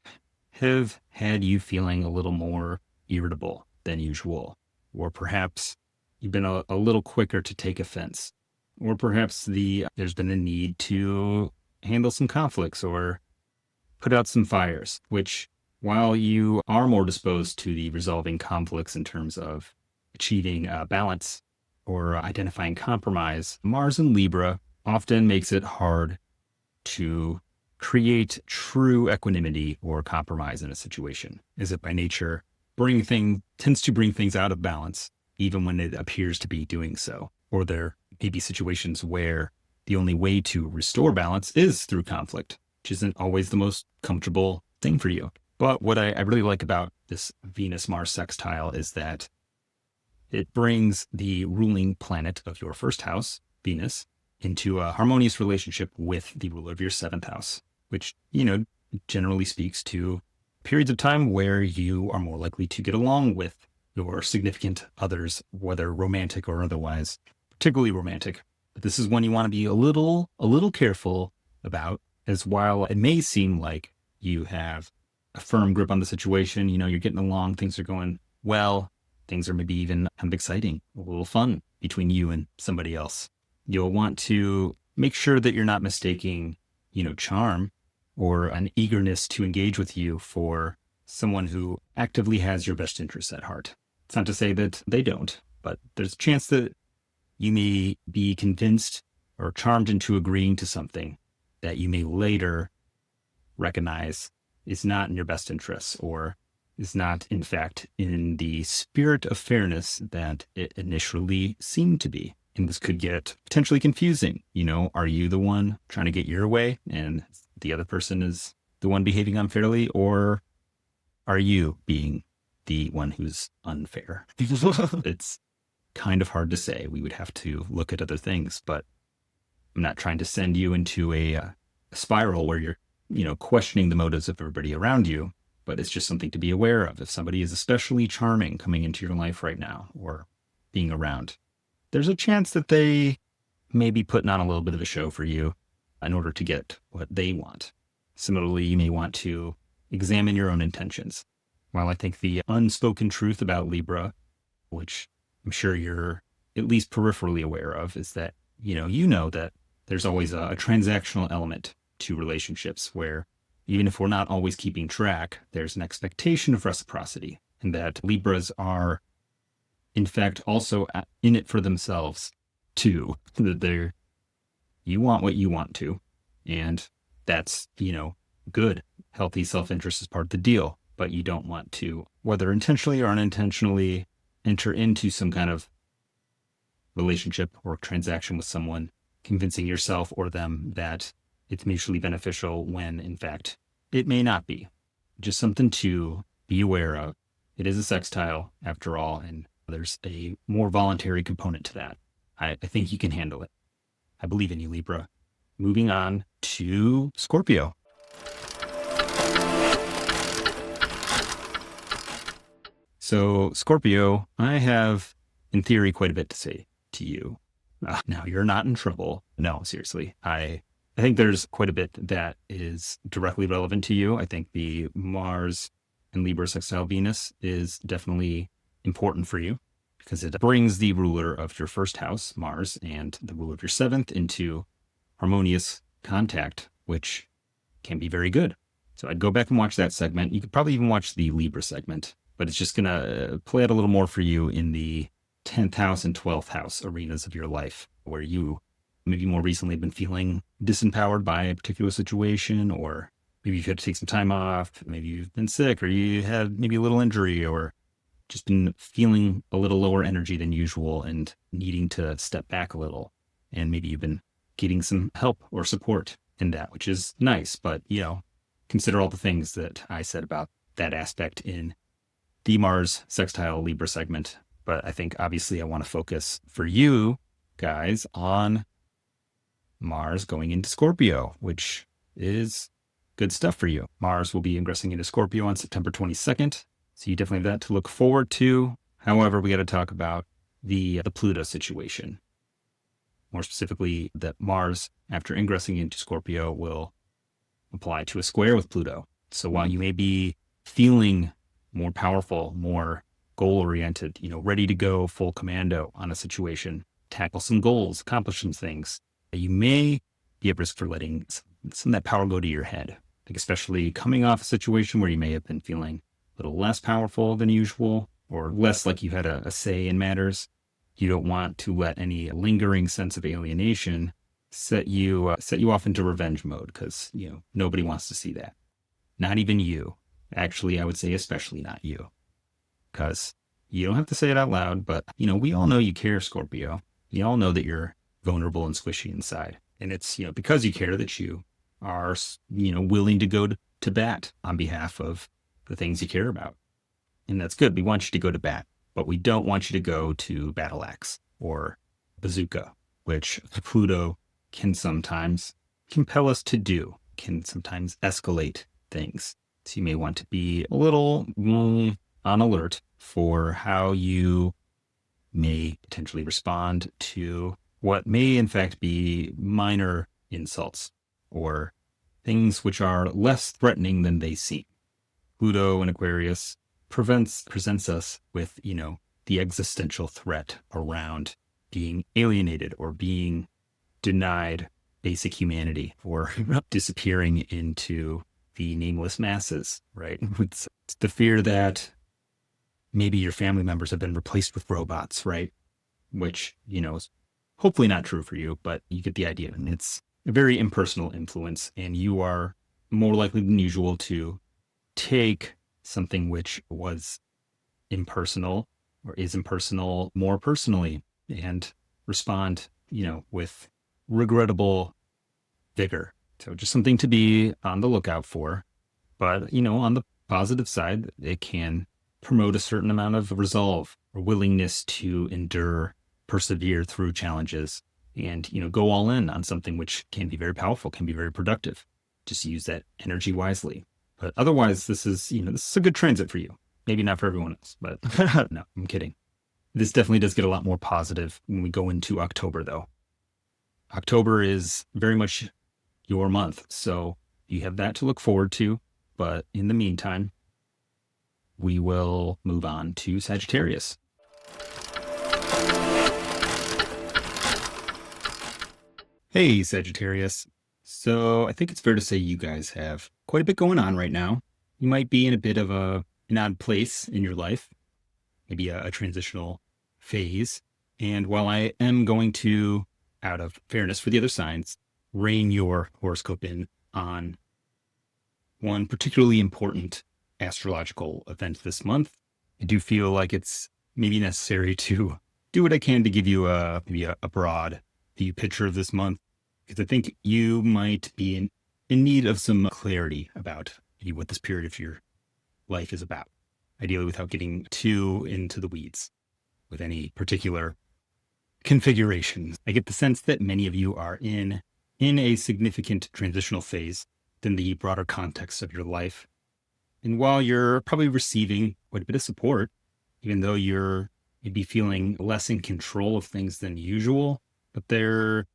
Speaker 1: have had you feeling a little more irritable than usual. Or perhaps you've been a little quicker to take offense. Or perhaps there's been a need to handle some conflicts or put out some fires, which, while you are more disposed to the resolving conflicts in terms of achieving balance or identifying compromise, Mars in Libra often makes it hard to create true equanimity or compromise in a situation, as it by nature tends to bring things out of balance, even when it appears to be doing so. Or there may be situations where the only way to restore balance is through conflict, which isn't always the most comfortable thing for you. But what I really like about this Venus-Mars sextile is that it brings the ruling planet of your first house Venus, into a harmonious relationship with the ruler of your seventh house, which, generally speaks to periods of time where you are more likely to get along with your significant others, whether romantic or otherwise, particularly romantic. But this is one you want to be a little careful about, as while it may seem like you have a firm grip on the situation, you're getting along, things are going well, things are maybe even kind of exciting, a little fun between you and somebody else. You'll want to make sure that you're not mistaking, charm or an eagerness to engage with you for someone who actively has your best interests at heart. It's not to say that they don't, but there's a chance that you may be convinced or charmed into agreeing to something that you may later recognize is not in your best interests, or is not, in fact, in the spirit of fairness that it initially seemed to be. And this could get potentially confusing. Are you the one trying to get your way and the other person is the one behaving unfairly, or are you being the one who's unfair? It's kind of hard to say. We would have to look at other things, but I'm not trying to send you into a spiral where you're, questioning the motives of everybody around you, but it's just something to be aware of. If somebody is especially charming coming into your life right now or being around, there's a chance that they may be putting on a little bit of a show for you in order to get what they want. Similarly, you may want to examine your own intentions. While I think the unspoken truth about Libra, which I'm sure you're at least peripherally aware of, is that, that there's always a transactional element to relationships where even if we're not always keeping track, there's an expectation of reciprocity, and that Libras are, in fact, also in it for themselves too. That you want what you want to, and that's, good. Healthy self-interest is part of the deal, but you don't want to, whether intentionally or unintentionally, enter into some kind of relationship or transaction with someone, convincing yourself or them that it's mutually beneficial when, in fact, it may not be. Just something to be aware of. It is a sextile, after all, and there's a more voluntary component to that. I think you can handle it. I believe in you, Libra. Moving on to Scorpio. So, Scorpio, I have, in theory, quite a bit to say to you. Now, you're not in trouble. No, seriously. I think there's quite a bit that is directly relevant to you. I think the Mars and Libra sextile Venus is definitely important for you because it brings the ruler of your first house, Mars, and the ruler of your seventh into harmonious contact, which can be very good. So I'd go back and watch that segment. You could probably even watch the Libra segment, but it's just going to play out a little more for you in the 10th house and 12th house arenas of your life, where you maybe more recently have been feeling disempowered by a particular situation, or maybe you've had to take some time off, maybe you've been sick, or you had maybe a little injury, or just been feeling a little lower energy than usual and needing to step back a little. And maybe you've been getting some help or support in that, which is nice. But, consider all the things that I said about that aspect in the Mars sextile Libra segment. But I think obviously I want to focus for you guys on Mars going into Scorpio, which is good stuff for you. Mars will be ingressing into Scorpio on September 22nd. So you definitely have that to look forward to. However, we got to talk about the Pluto situation. More specifically, that Mars, after ingressing into Scorpio, will apply to a square with Pluto. So while you may be feeling more powerful, more goal-oriented, ready to go full commando on a situation, tackle some goals, accomplish some things, you may be at risk for letting some of that power go to your head. I think especially coming off a situation where you may have been feeling a little less powerful than usual, or less like you had a say in matters. You don't want to let any lingering sense of alienation set you off into revenge mode, because nobody wants to see that. Not even you. Actually, I would say especially not you, because you don't have to say it out loud, but we all know you care, Scorpio. We all know that you're vulnerable and squishy inside, and it's because you care that you are willing to go to bat on behalf of the things you care about, and that's good. We want you to go to bat, but we don't want you to go to battle axe or bazooka. which Pluto can sometimes compel us to do, can sometimes escalate things. So you may want to be a little on alert for how you may potentially respond to what may in fact be minor insults or things which are less threatening than they seem. Pluto in Aquarius presents us with, the existential threat around being alienated or being denied basic humanity or disappearing into the nameless masses, right? It's the fear that maybe your family members have been replaced with robots, right? Which, is hopefully not true for you, but you get the idea. And it's a very impersonal influence, and you are more likely than usual to take something which was impersonal or is impersonal more personally and respond, with regrettable vigor. So just something to be on the lookout for. But, on the positive side, it can promote a certain amount of resolve or willingness to endure, persevere through challenges, and, go all in on something which can be very powerful, can be very productive. Just use that energy wisely. But otherwise, this is a good transit for you. Maybe not for everyone else, but no, I'm kidding. This definitely does get a lot more positive when we go into October, though. October is very much your month, so you have that to look forward to. But in the meantime, we will move on to Sagittarius. Hey, Sagittarius. So I think it's fair to say you guys have quite a bit going on right now. You might be in a bit of an odd place in your life, maybe a transitional phase. And while I am going to, out of fairness for the other signs, rein your horoscope in on one particularly important astrological event this month, I do feel like it's maybe necessary to do what I can to give you maybe a broad view picture of this month, because I think you might be in need of some clarity about maybe what this period of your life is about, ideally without getting too into the weeds with any particular configurations. I get the sense that many of you are in a significant transitional phase than the broader context of your life. And while you're probably receiving quite a bit of support, even though you're maybe feeling less in control of things than usual, but there's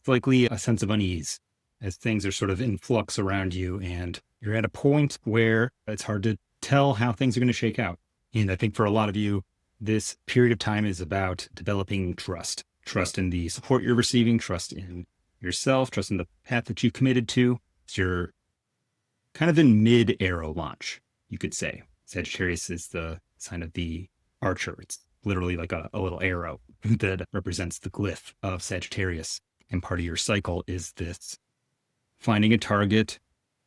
Speaker 1: likely a sense of unease as things are sort of in flux around you, and you're at a point where it's hard to tell how things are going to shake out. And I think for a lot of you, this period of time is about developing trust in the support you're receiving, trust in yourself, trust in the path that you've committed to. So you're kind of in mid-arrow launch, you could say. Sagittarius is the sign of the archer. It's literally like a little arrow that represents the glyph of Sagittarius. And part of your cycle is this finding a target,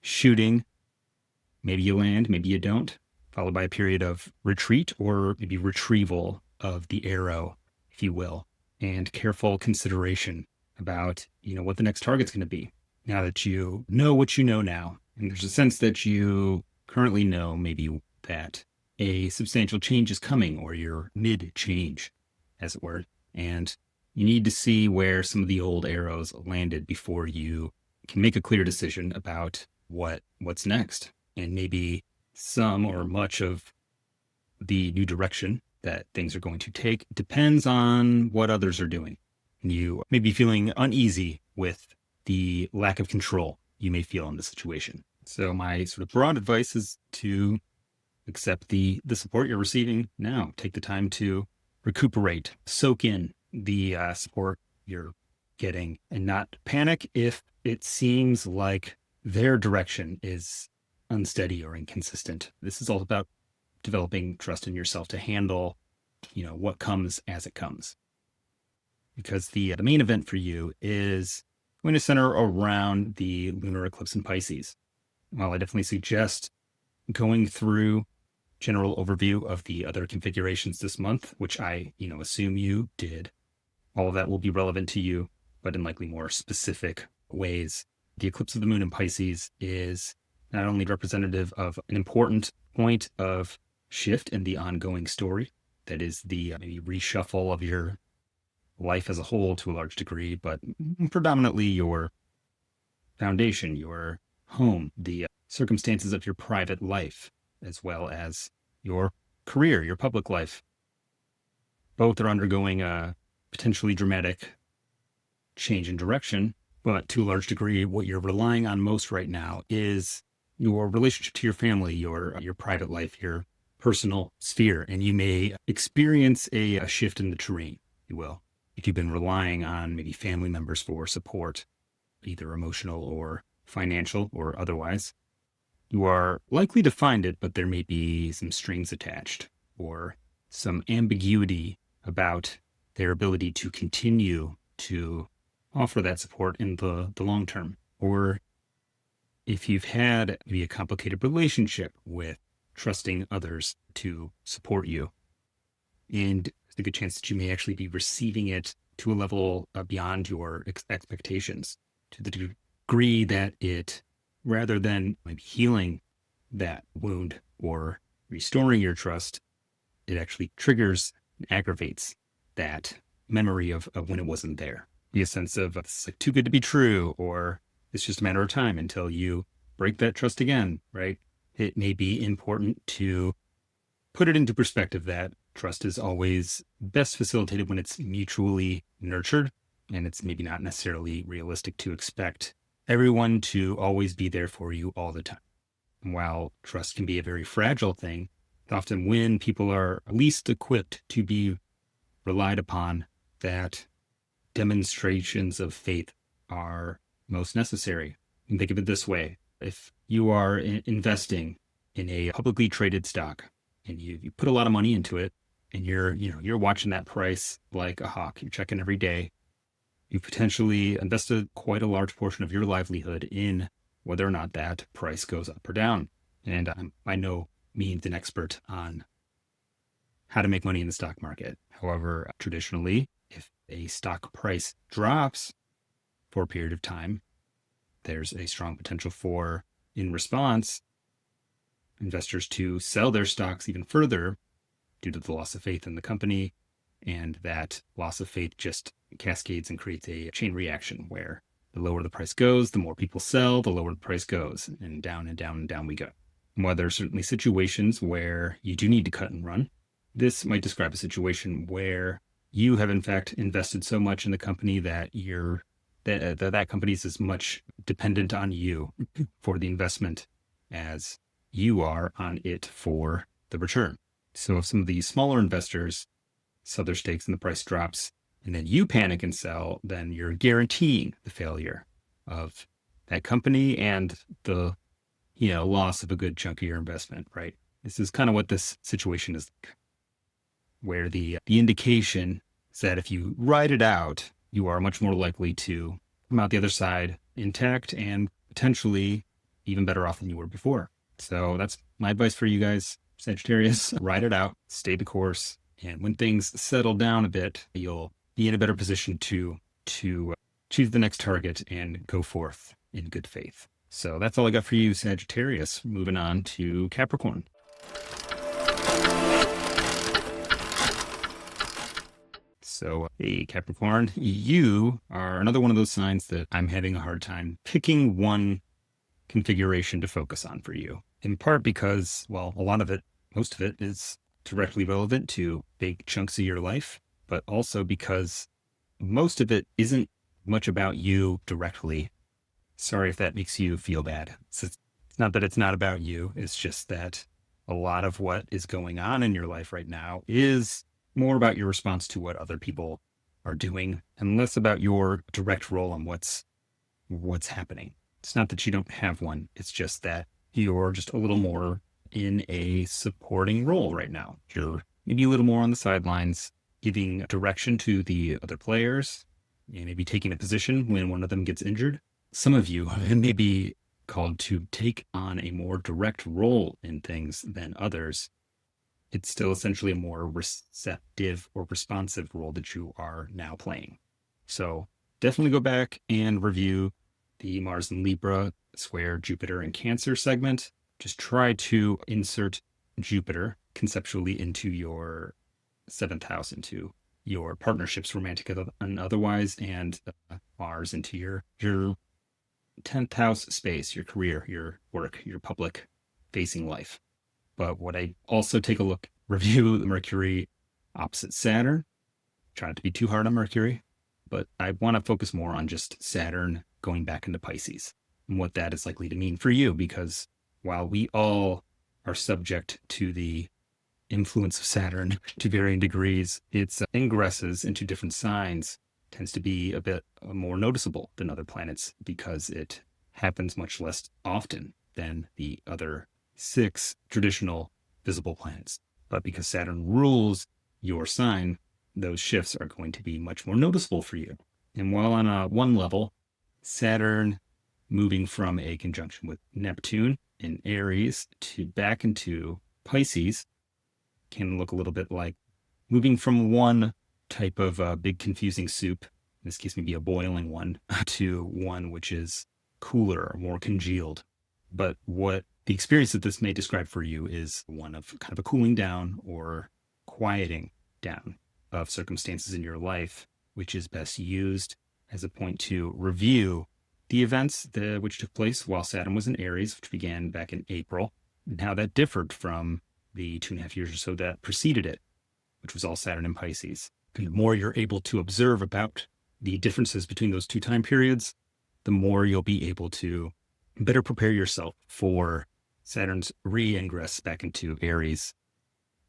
Speaker 1: shooting, maybe you land, maybe you don't, followed by a period of retreat or maybe retrieval of the arrow, if you will, and careful consideration about, what the next target's going to be. Now that you know what you know now, and there's a sense that you currently know maybe that a substantial change is coming, or you're mid-change, as it were, and you need to see where some of the old arrows landed before you can make a clear decision about what's next. And maybe some or much of the new direction that things are going to take depends on what others are doing. And you may be feeling uneasy with the lack of control you may feel in the situation. So my sort of broad advice is to accept the support you're receiving now. Take the time to recuperate, soak in the support you're getting, and not panic if it seems like their direction is unsteady or inconsistent. This is all about developing trust in yourself to handle, what comes as it comes. Because the main event for you is going to center around the lunar eclipse in Pisces. While I definitely suggest going through general overview of the other configurations this month, which I, assume you did, all of that will be relevant to you, but in likely more specific ways. The eclipse of the moon in Pisces is not only representative of an important point of shift in the ongoing story, that is the maybe reshuffle of your life as a whole to a large degree, but predominantly your foundation, your home, the circumstances of your private life, as well as your career, your public life. Both are undergoing a potentially dramatic change in direction, but to a large degree, what you're relying on most right now is your relationship to your family, your private life, your personal sphere, and you may experience a shift in the terrain, if you will, if you've been relying on maybe family members for support, either emotional or financial or otherwise. You are likely to find it, but there may be some strings attached or some ambiguity about their ability to continue to offer that support in the long term. Or if you've had maybe a complicated relationship with trusting others to support you, and there's a good chance that you may actually be receiving it to a level beyond your expectations, to the degree that it, rather than maybe healing that wound or restoring your trust, it actually triggers and aggravates that memory of when it wasn't there. Be a sense of it's like too good to be true, or it's just a matter of time until you break that trust again, right? It may be important to put it into perspective that trust is always best facilitated when it's mutually nurtured, and it's maybe not necessarily realistic to expect everyone to always be there for you all the time. And while trust can be a very fragile thing, often when people are least equipped to be relied upon, that demonstrations of faith are most necessary. And think of it this way. If you are investing in a publicly traded stock and you put a lot of money into it, and you're watching that price like a hawk, you're checking every day, you potentially invested quite a large portion of your livelihood in whether or not that price goes up or down. And I'm by no means an expert on how to make money in the stock market. However, traditionally, if a stock price drops for a period of time, there's a strong potential for, in response, investors to sell their stocks even further due to the loss of faith in the company. And that loss of faith just cascades and creates a chain reaction where the lower the price goes, the more people sell, the lower the price goes, and down and down and down we go. And while there are certainly situations where you do need to cut and run, this might describe a situation where you have in fact invested so much in the company that that company is as much dependent on you for the investment as you are on it for the return. So if some of the smaller investors sell their stakes and the price drops, and then you panic and sell, then you're guaranteeing the failure of that company and the loss of a good chunk of your investment, right? This is kind of what this situation is like, where the indication is that if you ride it out, you are much more likely to come out the other side intact and potentially even better off than you were before. So that's my advice for you guys, Sagittarius. Ride it out, stay the course, and when things settle down a bit, you'll be in a better position to choose the next target and go forth in good faith. So that's all I got for you, Sagittarius. Moving on to Capricorn. So, hey, Capricorn, you are another one of those signs that I'm having a hard time picking one configuration to focus on for you. In part because, well, most of it is directly relevant to big chunks of your life, but also because most of it isn't much about you directly. Sorry if that makes you feel bad. It's not that it's not about you. It's just that a lot of what is going on in your life right now is more about your response to what other people are doing and less about your direct role in what's happening. It's not that you don't have one. It's just that you're just a little more in a supporting role right now. You're maybe a little more on the sidelines, giving direction to the other players, and maybe taking a position when one of them gets injured. Some of you may be called to take on a more direct role in things than others. It's still essentially a more receptive or responsive role that you are now playing. So definitely go back and review the Mars and Libra, Square, Jupiter, and Cancer segment. Just try to insert Jupiter conceptually into your 7th house, into your partnerships, romantic and otherwise, and Mars into your 10th house space, your career, your work, your public facing life. But what I also take a look, review Mercury opposite Saturn. Try not to be too hard on Mercury, but I want to focus more on just Saturn going back into Pisces and what that is likely to mean for you, because while we all are subject to the influence of Saturn to varying degrees, its ingresses into different signs tends to be a bit more noticeable than other planets because it happens much less often than the other 6 traditional visible planets. But because Saturn rules your sign, those shifts are going to be much more noticeable for you. And while on one level, Saturn moving from a conjunction with Neptune in Aries to back into Pisces can look a little bit like moving from one type of big confusing soup, in this case maybe a boiling one, to one which is cooler or more congealed. But what the experience that this may describe for you is one of kind of a cooling down or quieting down of circumstances in your life, which is best used as a point to review the events which took place while Saturn was in Aries, which began back in April, and how that differed from the 2.5 years or so that preceded it, which was all Saturn in Pisces. And the more you're able to observe about the differences between those 2 time periods, the more you'll be able to better prepare yourself for Saturn's re-ingress back into Aries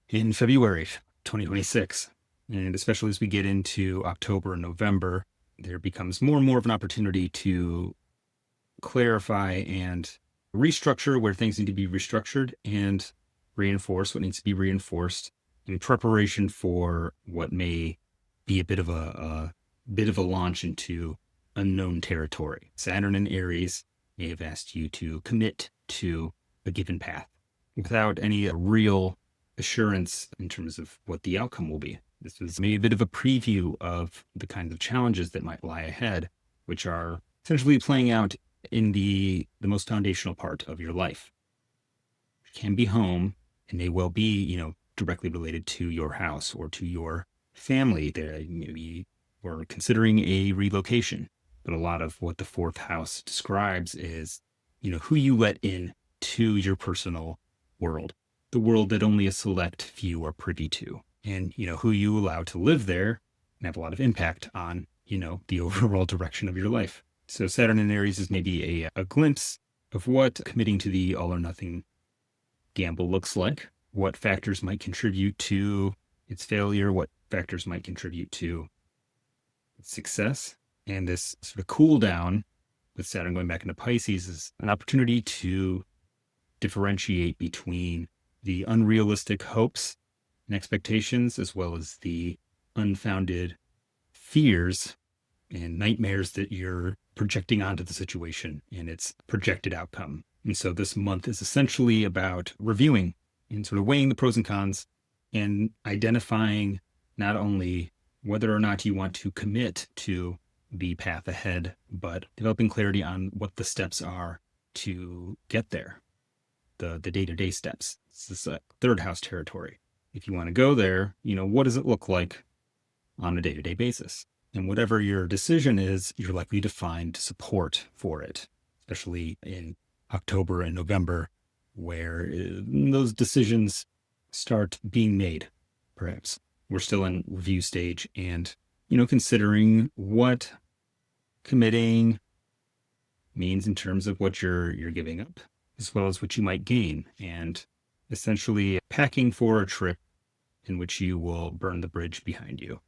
Speaker 1: in February 2026. And especially as we get into October and November, there becomes more and more of an opportunity to clarify and restructure where things need to be restructured and reinforce what needs to be reinforced in preparation for what may be a bit of a launch into unknown territory. Saturn in Aries may have asked you to commit to a given path without any real assurance in terms of what the outcome will be. This was maybe a bit of a preview of the kinds of challenges that might lie ahead, which are essentially playing out in the most foundational part of your life. It can be home, and may well be, directly related to your house or to your family. There maybe we're considering a relocation, but a lot of what the 4th house describes is, who you let in to your personal world, the world that only a select few are privy to, and, who you allow to live there and have a lot of impact on, the overall direction of your life. So Saturn in Aries is maybe a glimpse of what committing to the all or nothing gamble looks like, what factors might contribute to its failure, what factors might contribute to its success. And this sort of cool down with Saturn going back into Pisces is an opportunity to differentiate between the unrealistic hopes and expectations, as well as the unfounded fears and nightmares that you're projecting onto the situation and its projected outcome. And so this month is essentially about reviewing and sort of weighing the pros and cons and identifying not only whether or not you want to commit to the path ahead, but developing clarity on what the steps are to get there, the day-to-day steps. This is a 3rd house territory. If you want to go there, what does it look like on a day-to-day basis? And whatever your decision is, you're likely to find support for it, especially in October and November, where those decisions start being made, perhaps. We're still in review stage and, considering what committing means in terms of what you're giving up, as well as what you might gain, and essentially packing for a trip in which you will burn the bridge behind you,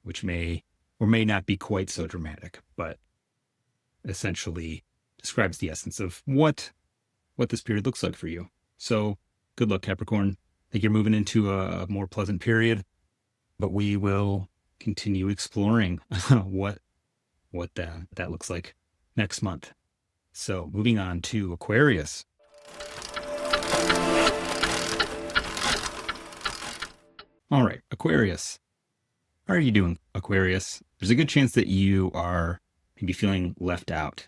Speaker 1: which may or may not be quite so dramatic, but essentially describes the essence of what this period looks like for you. So good luck, Capricorn. I think you're moving into a more pleasant period, but we will continue exploring what that looks like next month. So moving on to Aquarius. All right, Aquarius. How are you doing, Aquarius? There's a good chance that you are maybe feeling left out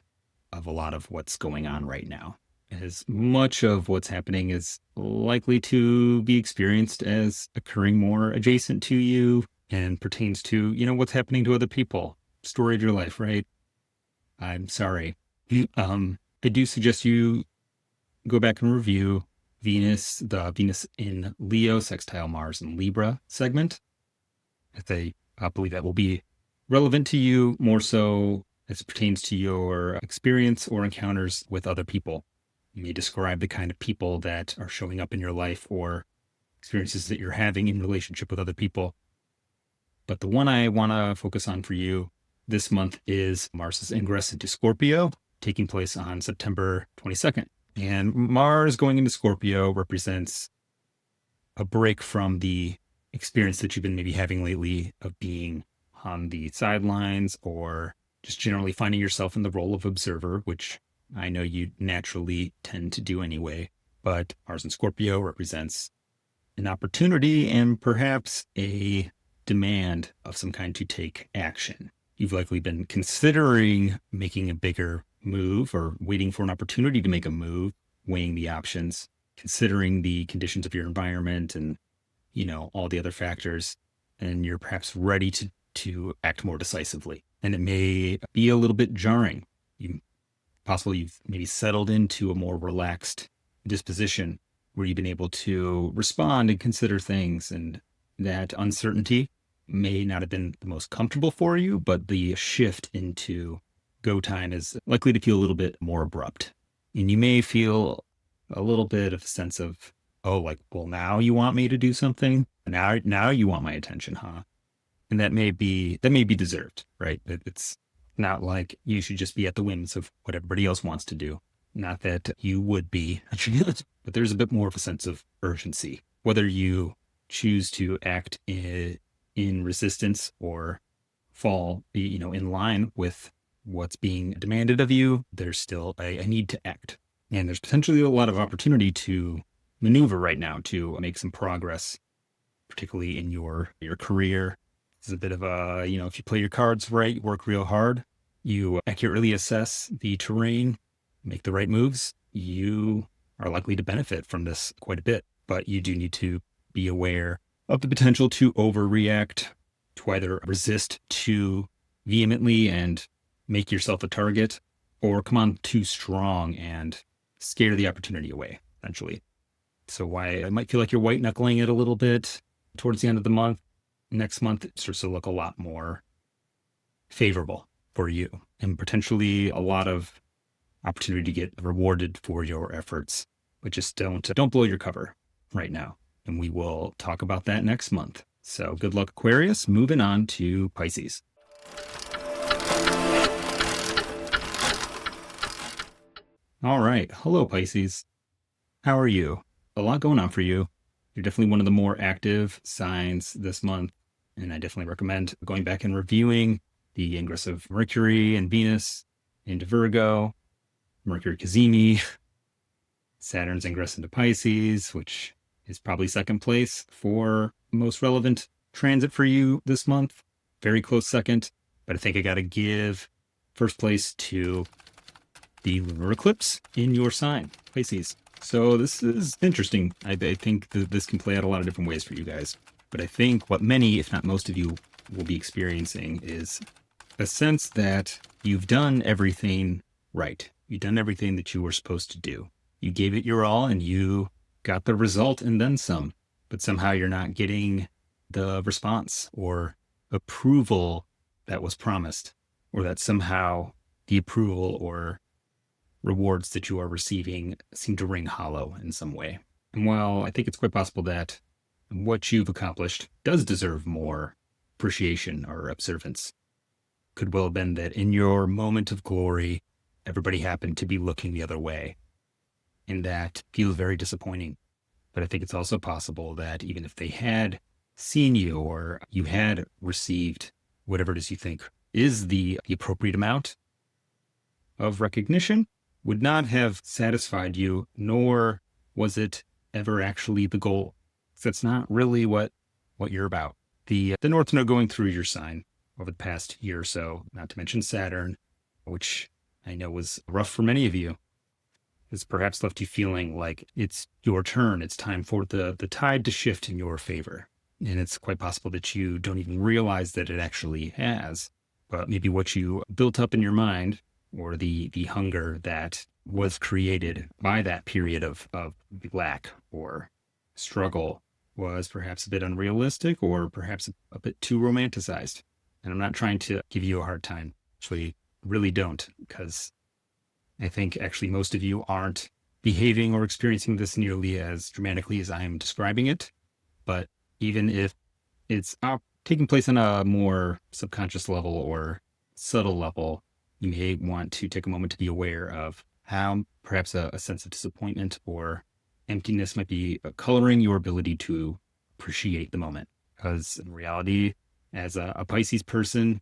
Speaker 1: of a lot of what's going on right now, as much of what's happening is likely to be experienced as occurring more adjacent to you and pertains to, what's happening to other people. Story of your life, right? I'm sorry. I do suggest you go back and review the Venus in Leo, sextile Mars in Libra segment. I believe that will be relevant to you more so as it pertains to your experience or encounters with other people. You may describe the kind of people that are showing up in your life or experiences that you're having in relationship with other people. But the one I want to focus on for you this month is Mars's ingress into Scorpio, taking place on September 22nd. And Mars going into Scorpio represents a break from the experience that you've been maybe having lately of being on the sidelines or just generally finding yourself in the role of observer, which I know you naturally tend to do anyway. But Mars in Scorpio represents an opportunity and perhaps a demand of some kind to take action. You've likely been considering making a bigger move or waiting for an opportunity to make a move, weighing the options, considering the conditions of your environment and, all the other factors. And you're perhaps ready to act more decisively. And it may be a little bit jarring. Possibly you've maybe settled into a more relaxed disposition where you've been able to respond and consider things, and that uncertainty may not have been the most comfortable for you, but the shift into go time is likely to feel a little bit more abrupt. And you may feel a little bit of a sense of, well, now you want me to do something? Now you want my attention, huh? And that may be deserved, right? It's not like you should just be at the whims of what everybody else wants to do. Not that you would be, but there's a bit more of a sense of urgency. Whether you choose to act in resistance or fall, in line with what's being demanded of you, there's still a need to act. And there's potentially a lot of opportunity to maneuver right now to make some progress, particularly in your career. It's a bit of a, if you play your cards right, work real hard, you accurately assess the terrain, make the right moves, you are likely to benefit from this quite a bit. But you do need to be aware of the potential to overreact, to either resist too vehemently and make yourself a target, or come on too strong and scare the opportunity away, essentially. So why it might feel like you're white knuckling it a little bit towards the end of the month. Next month, it starts to look a lot more favorable for you, and potentially a lot of opportunity to get rewarded for your efforts. But just don't blow your cover right now. And we will talk about that next month. So good luck, Aquarius. Moving on to Pisces. All right. Hello, Pisces. How are you? A lot going on for you. You're definitely one of the more active signs this month. And I definitely recommend going back and reviewing the ingress of Mercury and Venus into Virgo, Mercury Cazimi, Saturn's ingress into Pisces, which is probably second place for most relevant transit for you this month. Very close second. But I think I got to give first place to the lunar eclipse in your sign, Pisces. So this is interesting. I think that this can play out a lot of different ways for you guys. But I think what many, if not most of you, will be experiencing is a sense that you've done everything right. You've done everything that you were supposed to do. You gave it your all and you got the result and then some. But somehow you're not getting the response or approval that was promised, or that somehow the approval or rewards that you are receiving seem to ring hollow in some way. And while I think it's quite possible that what you've accomplished does deserve more appreciation or observance, could well have been that in your moment of glory, everybody happened to be looking the other way. And that feels very disappointing. But I think it's also possible that even if they had seen you or you had received whatever it is you think is the appropriate amount of recognition, would not have satisfied you, nor was it ever actually the goal. So that's not really what you're about. The North Node going through your sign over the past year or so, not to mention Saturn, which I know was rough for many of you, has perhaps left you feeling like it's your turn. It's time for the tide to shift in your favor. And it's quite possible that you don't even realize that it actually has. But maybe what you built up in your mind, or the hunger that was created by that period of lack or struggle, was perhaps a bit unrealistic or perhaps a bit too romanticized. And I'm not trying to give you a hard time. Actually, really don't, because I think actually most of you aren't behaving or experiencing this nearly as dramatically as I am describing it. But even if it's taking place on a more subconscious level or subtle level, you may want to take a moment to be aware of how perhaps a sense of disappointment or emptiness might be coloring your ability to appreciate the moment. Because in reality, as a Pisces person,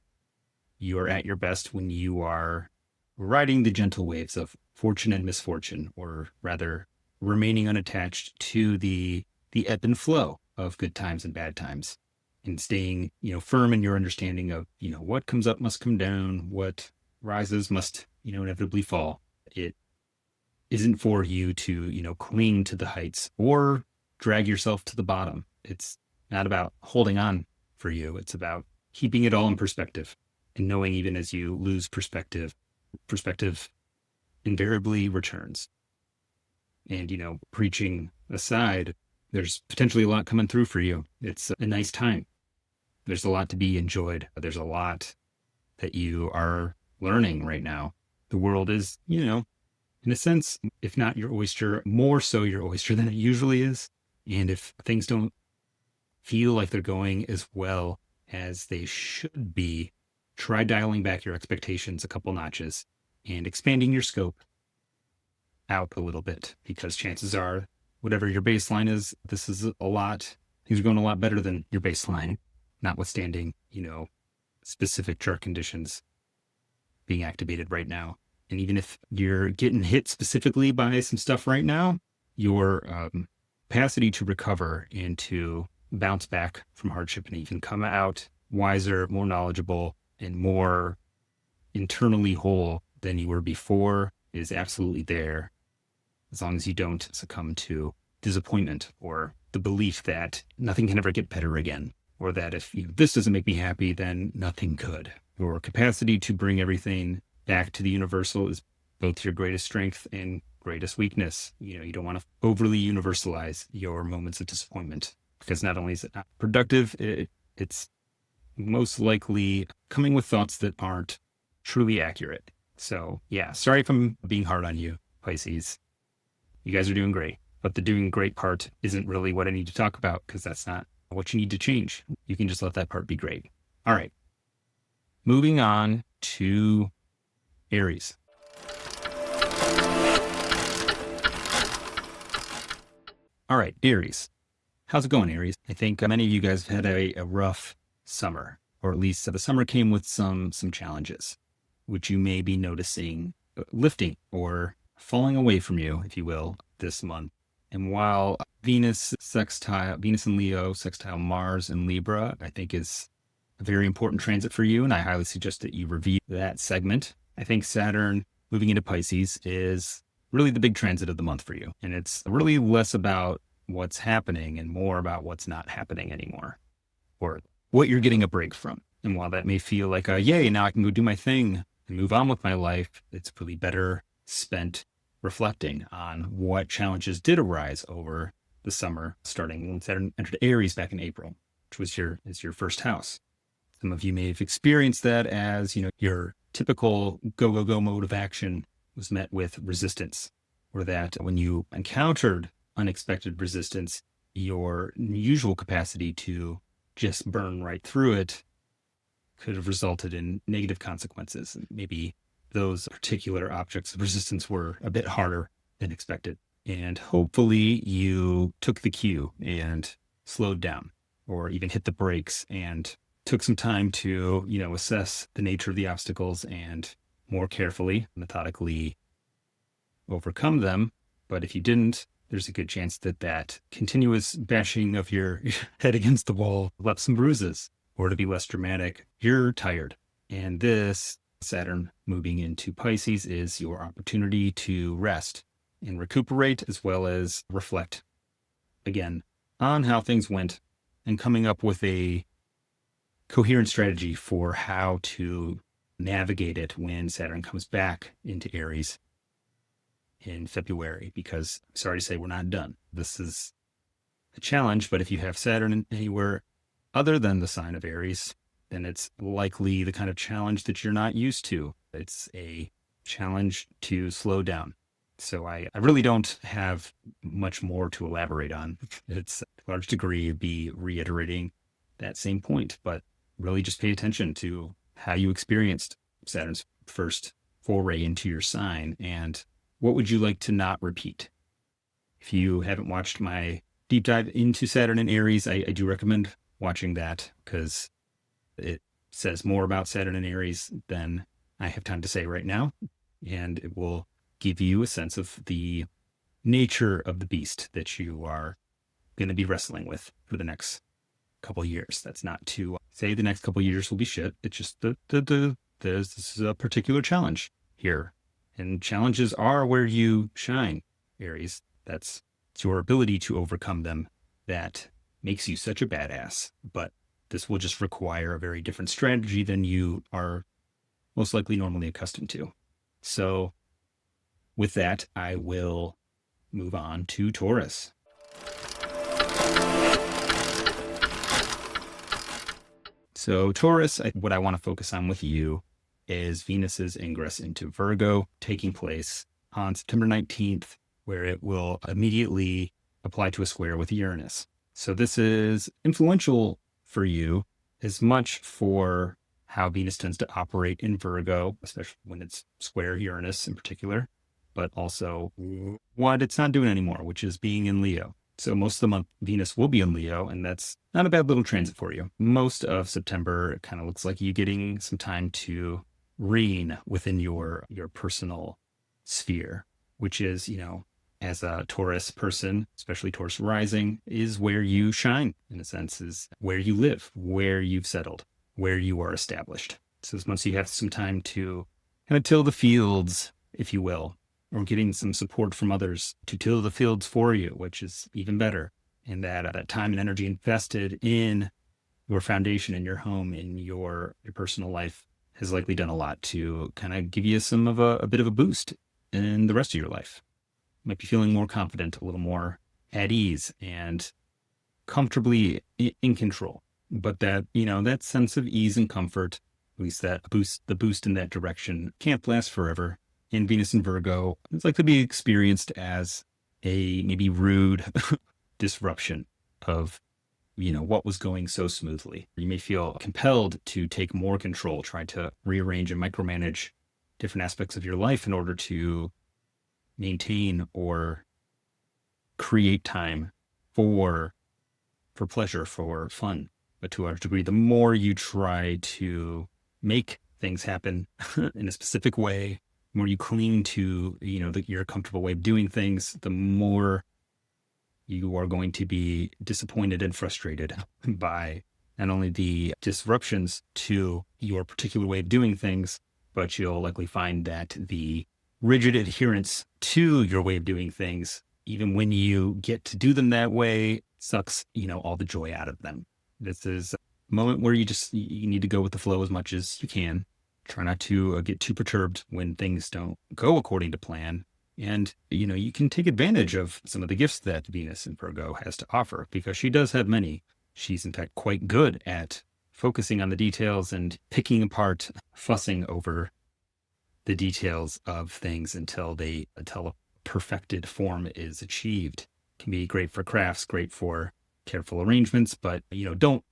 Speaker 1: you are at your best when you are riding the gentle waves of fortune and misfortune, or rather remaining unattached to the ebb and flow of good times and bad times, and staying, firm in your understanding of, what comes up must come down, what rises must, inevitably fall. It isn't for you to, cling to the heights or drag yourself to the bottom. It's not about holding on for you. It's about keeping it all in perspective and knowing even as you lose perspective invariably returns. And, preaching aside, there's potentially a lot coming through for you. It's a nice time. There's a lot to be enjoyed. There's a lot that you are learning right now. The world is, in a sense, if not your oyster, more so your oyster than it usually is. And if things don't feel like they're going as well as they should be, try dialing back your expectations a couple notches and expanding your scope out a little bit, because chances are, whatever your baseline is, things are going a lot better than your baseline, notwithstanding, specific chart conditions being activated right now. And even if you're getting hit specifically by some stuff right now, your capacity to recover and to bounce back from hardship and even come out wiser, more knowledgeable, and more internally whole than you were before is absolutely there, as long as you don't succumb to disappointment or the belief that nothing can ever get better again, or that if this doesn't make me happy, then nothing could. Your capacity to bring everything back to the universal is both your greatest strength and greatest weakness. You don't want to overly universalize your moments of disappointment, because not only is it not productive, it's most likely coming with thoughts that aren't truly accurate. So yeah, sorry if I'm being hard on you, Pisces. You guys are doing great, but the doing great part isn't really what I need to talk about, because that's not what you need to change. You can just let that part be great. All right. Moving on to Aries. All right, Aries. How's it going, Aries? I think many of you guys have had a rough summer, or at least the summer came with some challenges, which you may be noticing lifting or falling away from you, if you will, this month. And while Venus in Leo, sextile Mars and Libra, I think is a very important transit for you, and I highly suggest that you review that segment. I think Saturn moving into Pisces is really the big transit of the month for you. And it's really less about what's happening and more about what's not happening anymore, or what you're getting a break from. And while that may feel like yay, now I can go do my thing and move on with my life, it's really better spent reflecting on what challenges did arise over the summer, starting when Saturn entered Aries back in April, which was your first house. Some of you may have experienced that as, your typical go mode of action was met with resistance, or that when you encountered unexpected resistance, your usual capacity to just burn right through it could have resulted in negative consequences. Maybe those particular objects of resistance were a bit harder than expected. And hopefully you took the cue and slowed down, or even hit the brakes and took some time to, assess the nature of the obstacles and more carefully, methodically overcome them. But if you didn't, there's a good chance that continuous bashing of your head against the wall left some bruises. Or to be less dramatic, you're tired. And this Saturn moving into Pisces is your opportunity to rest and recuperate, as well as reflect again on how things went and coming up with a coherent strategy for how to navigate it when Saturn comes back into Aries in February, because sorry to say, we're not done. This is a challenge, but if you have Saturn anywhere other than the sign of Aries, then it's likely the kind of challenge that you're not used to. It's a challenge to slow down. So I really don't have much more to elaborate on. It's a large degree be reiterating that same point, but really just pay attention to how you experienced Saturn's first foray into your sign, and what would you like to not repeat? If you haven't watched my deep dive into Saturn and Aries, I do recommend watching that, because it says more about Saturn and Aries than I have time to say right now, and it will give you a sense of the nature of the beast that you are going to be wrestling with for the next couple of years. That's not to say the next couple of years will be shit. It's just this is a particular challenge here, and challenges are where you shine, Aries. That's your ability to overcome them that makes you such a badass. But this will just require a very different strategy than you are most likely normally accustomed to. So with that, I will move on to Taurus. So Taurus, what I want to focus on with you is Venus's ingress into Virgo, taking place on September 19th, where it will immediately apply to a square with Uranus. So this is influential for you, as much for how Venus tends to operate in Virgo, especially when it's square Uranus in particular, but also what it's not doing anymore, which is being in Leo. So most of the month, Venus will be in Leo, and that's not a bad little transit for you. Most of September, it kind of looks like you getting some time to reign within your personal sphere, which is, as a Taurus person, especially Taurus rising, is where you shine, in a sense, is where you live, where you've settled, where you are established. So once you have some time to kind of till the fields, if you will, or getting some support from others to till the fields for you, which is even better. And that time and energy invested in your foundation, in your home, in your personal life has likely done a lot to kind of give you some of a bit of a boost in the rest of your life. You might be feeling more confident, a little more at ease and comfortably in control. But that, that sense of ease and comfort, at least the boost in that direction, can't last forever. In Venus and Virgo, it's likely to be experienced as a maybe rude disruption of, what was going so smoothly. You may feel compelled to take more control, try to rearrange and micromanage different aspects of your life in order to maintain or create time for pleasure, for fun. But to a degree, the more you try to make things happen in a specific way, the more you cling to, your comfortable way of doing things, the more you are going to be disappointed and frustrated by not only the disruptions to your particular way of doing things, but you'll likely find that the rigid adherence to your way of doing things, even when you get to do them that way, sucks, all the joy out of them. This is a moment where you need to go with the flow as much as you can. Try not to get too perturbed when things don't go according to plan. And, you can take advantage of some of the gifts that Venus in Virgo has to offer, because she does have many. She's, in fact, quite good at focusing on the details and picking apart, fussing over the details of things until a perfected form is achieved. Can be great for crafts, great for careful arrangements, but, don't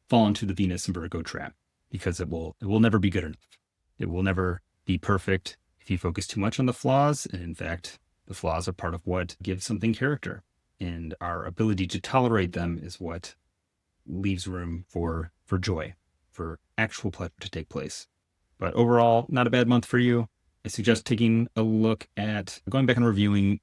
Speaker 1: fall into the Venus and Virgo trap, because it will never be good enough. It will never be perfect if you focus too much on the flaws. And in fact, the flaws are part of what gives something character. And our ability to tolerate them is what leaves room for joy, for actual pleasure to take place. But overall, not a bad month for you. I suggest taking a look at going back and reviewing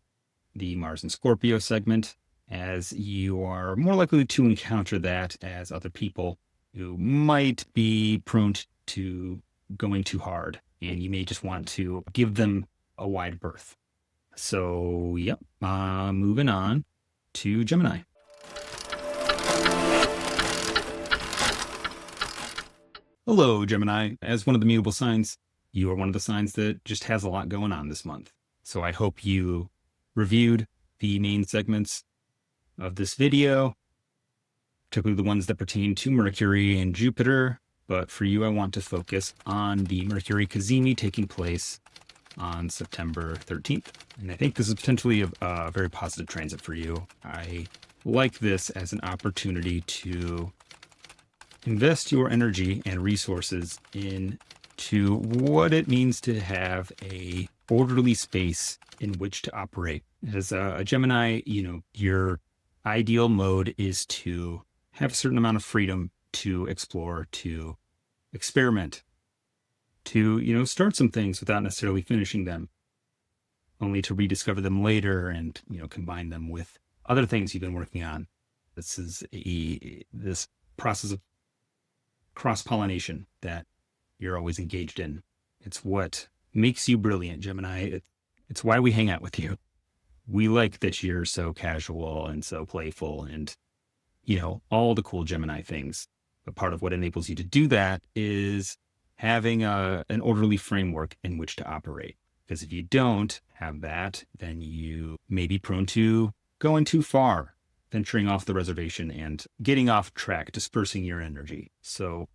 Speaker 1: the Mars and Scorpio segment, as you are more likely to encounter that as other people who might be prone to going too hard, and you may just want to give them a wide berth. So, moving on to Gemini. Hello, Gemini. As one of the mutable signs, you are one of the signs that just has a lot going on this month. So I hope you reviewed the main segments of this video, particularly the ones that pertain to Mercury and Jupiter. But for you, I want to focus on the Mercury Cazimi taking place on September 13th. And I think this is potentially a very positive transit for you. I like this as an opportunity to invest your energy and resources into what it means to have a orderly space in which to operate. As a Gemini, your ideal mode is to have a certain amount of freedom to explore, to experiment, to, start some things without necessarily finishing them, only to rediscover them later and, combine them with other things you've been working on. This is this process of cross-pollination that you're always engaged in. It's what makes you brilliant, Gemini. It's why we hang out with you. We like that you're so casual and so playful and, all the cool Gemini things. But part of what enables you to do that is having an orderly framework in which to operate. Because if you don't have that, then you may be prone to going too far, venturing off the reservation and getting off track, dispersing your energy. So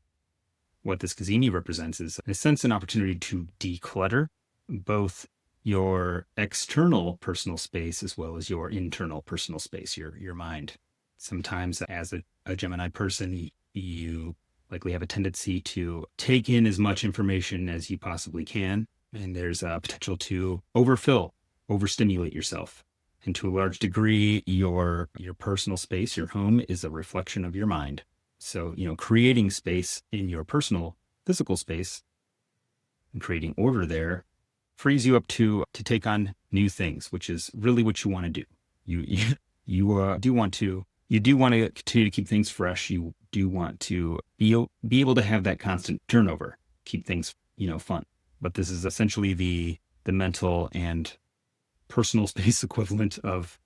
Speaker 1: what this Cazimi represents is, in a sense, an opportunity to declutter both your external personal space as well as your internal personal space, your mind. Sometimes as a Gemini person, you likely have a tendency to take in as much information as you possibly can. And there's a potential to overstimulate yourself. And to a large degree, your personal space, your home, is a reflection of your mind. So, creating space in your personal physical space and creating order there frees you up to take on new things, which is really what you want to do. You do want to continue to keep things fresh. You do want to be able to have that constant turnover, keep things, fun. But this is essentially the mental and personal space equivalent of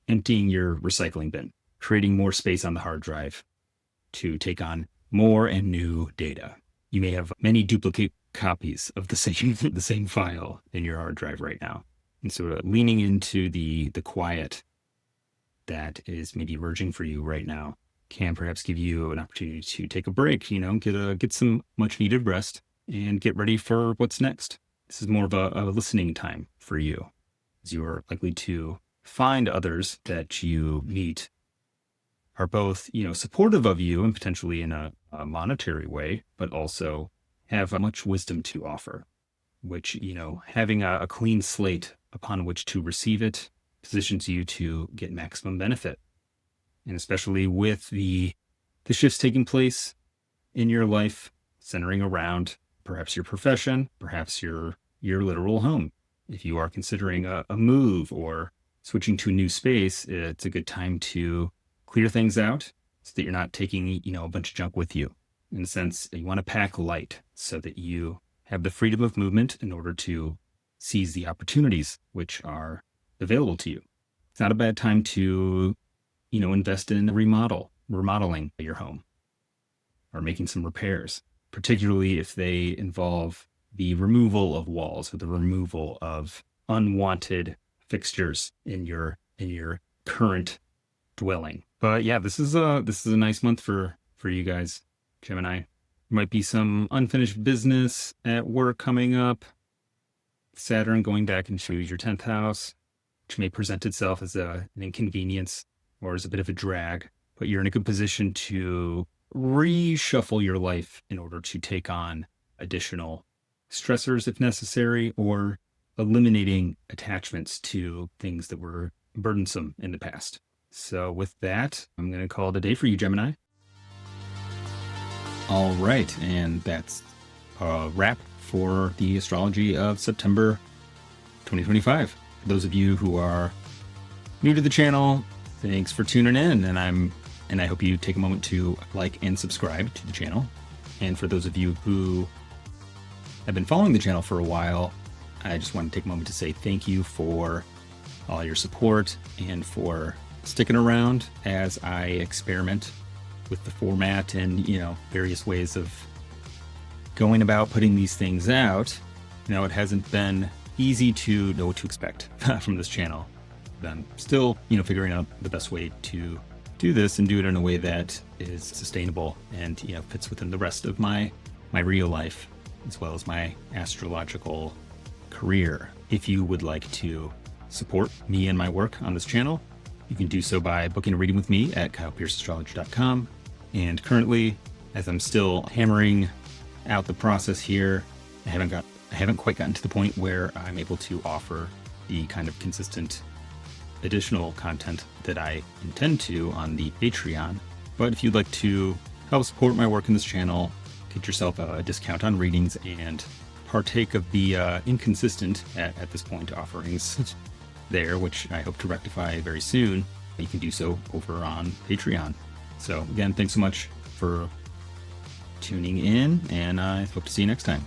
Speaker 1: emptying your recycling bin, creating more space on the hard drive to take on more and new data. You may have many duplicate copies of the same file in your hard drive right now. And so leaning into the quiet that is maybe emerging for you right now can perhaps give you an opportunity to take a break, get some much needed rest and get ready for what's next. This is more of a listening time for you, as you are likely to find others that you meet are both, supportive of you and potentially in a monetary way, but also have much wisdom to offer, which, having a clean slate upon which to receive it positions you to get maximum benefit. And especially with the shifts taking place in your life, centering around perhaps your profession, perhaps your literal home. If you are considering a move or switching to a new space, it's a good time to clear things out so that you're not taking, a bunch of junk with you. In a sense, you want to pack light so that you have the freedom of movement in order to seize the opportunities which are available to you. It's not a bad time to, invest in remodeling your home or making some repairs, particularly if they involve the removal of walls or the removal of unwanted fixtures in your current dwelling. But yeah, this is a nice month for you guys, Gemini. There might be some unfinished business at work coming up. Saturn going back into your 10th house, which may present itself as an inconvenience or as a bit of a drag, but you're in a good position to reshuffle your life in order to take on additional stressors if necessary, or eliminating attachments to things that were burdensome in the past. So with that, I'm going to call it a day for you, Gemini. All right, and that's a wrap for the astrology of September 2025. For those of you who are new to the channel, thanks for tuning in, and I hope you take a moment to like and subscribe to the channel. And for those of you who have been following the channel for a while, I just want to take a moment to say thank you for all your support and for sticking around as I experiment with the format and, various ways of going about putting these things out, it hasn't been easy to know what to expect from this channel. I'm still, figuring out the best way to do this and do it in a way that is sustainable and, fits within the rest of my real life, as well as my astrological career. If you would like to support me and my work on this channel, you can do so by booking a reading with me at kylepierceastrology.com. And currently, as I'm still hammering out the process here, I haven't quite gotten to the point where I'm able to offer the kind of consistent additional content that I intend to on the Patreon. But if you'd like to help support my work in this channel, get yourself a discount on readings and partake of the inconsistent at this point offerings there, which I hope to rectify very soon, you can do so over on Patreon. So again, thanks so much for tuning in, and I hope to see you next time.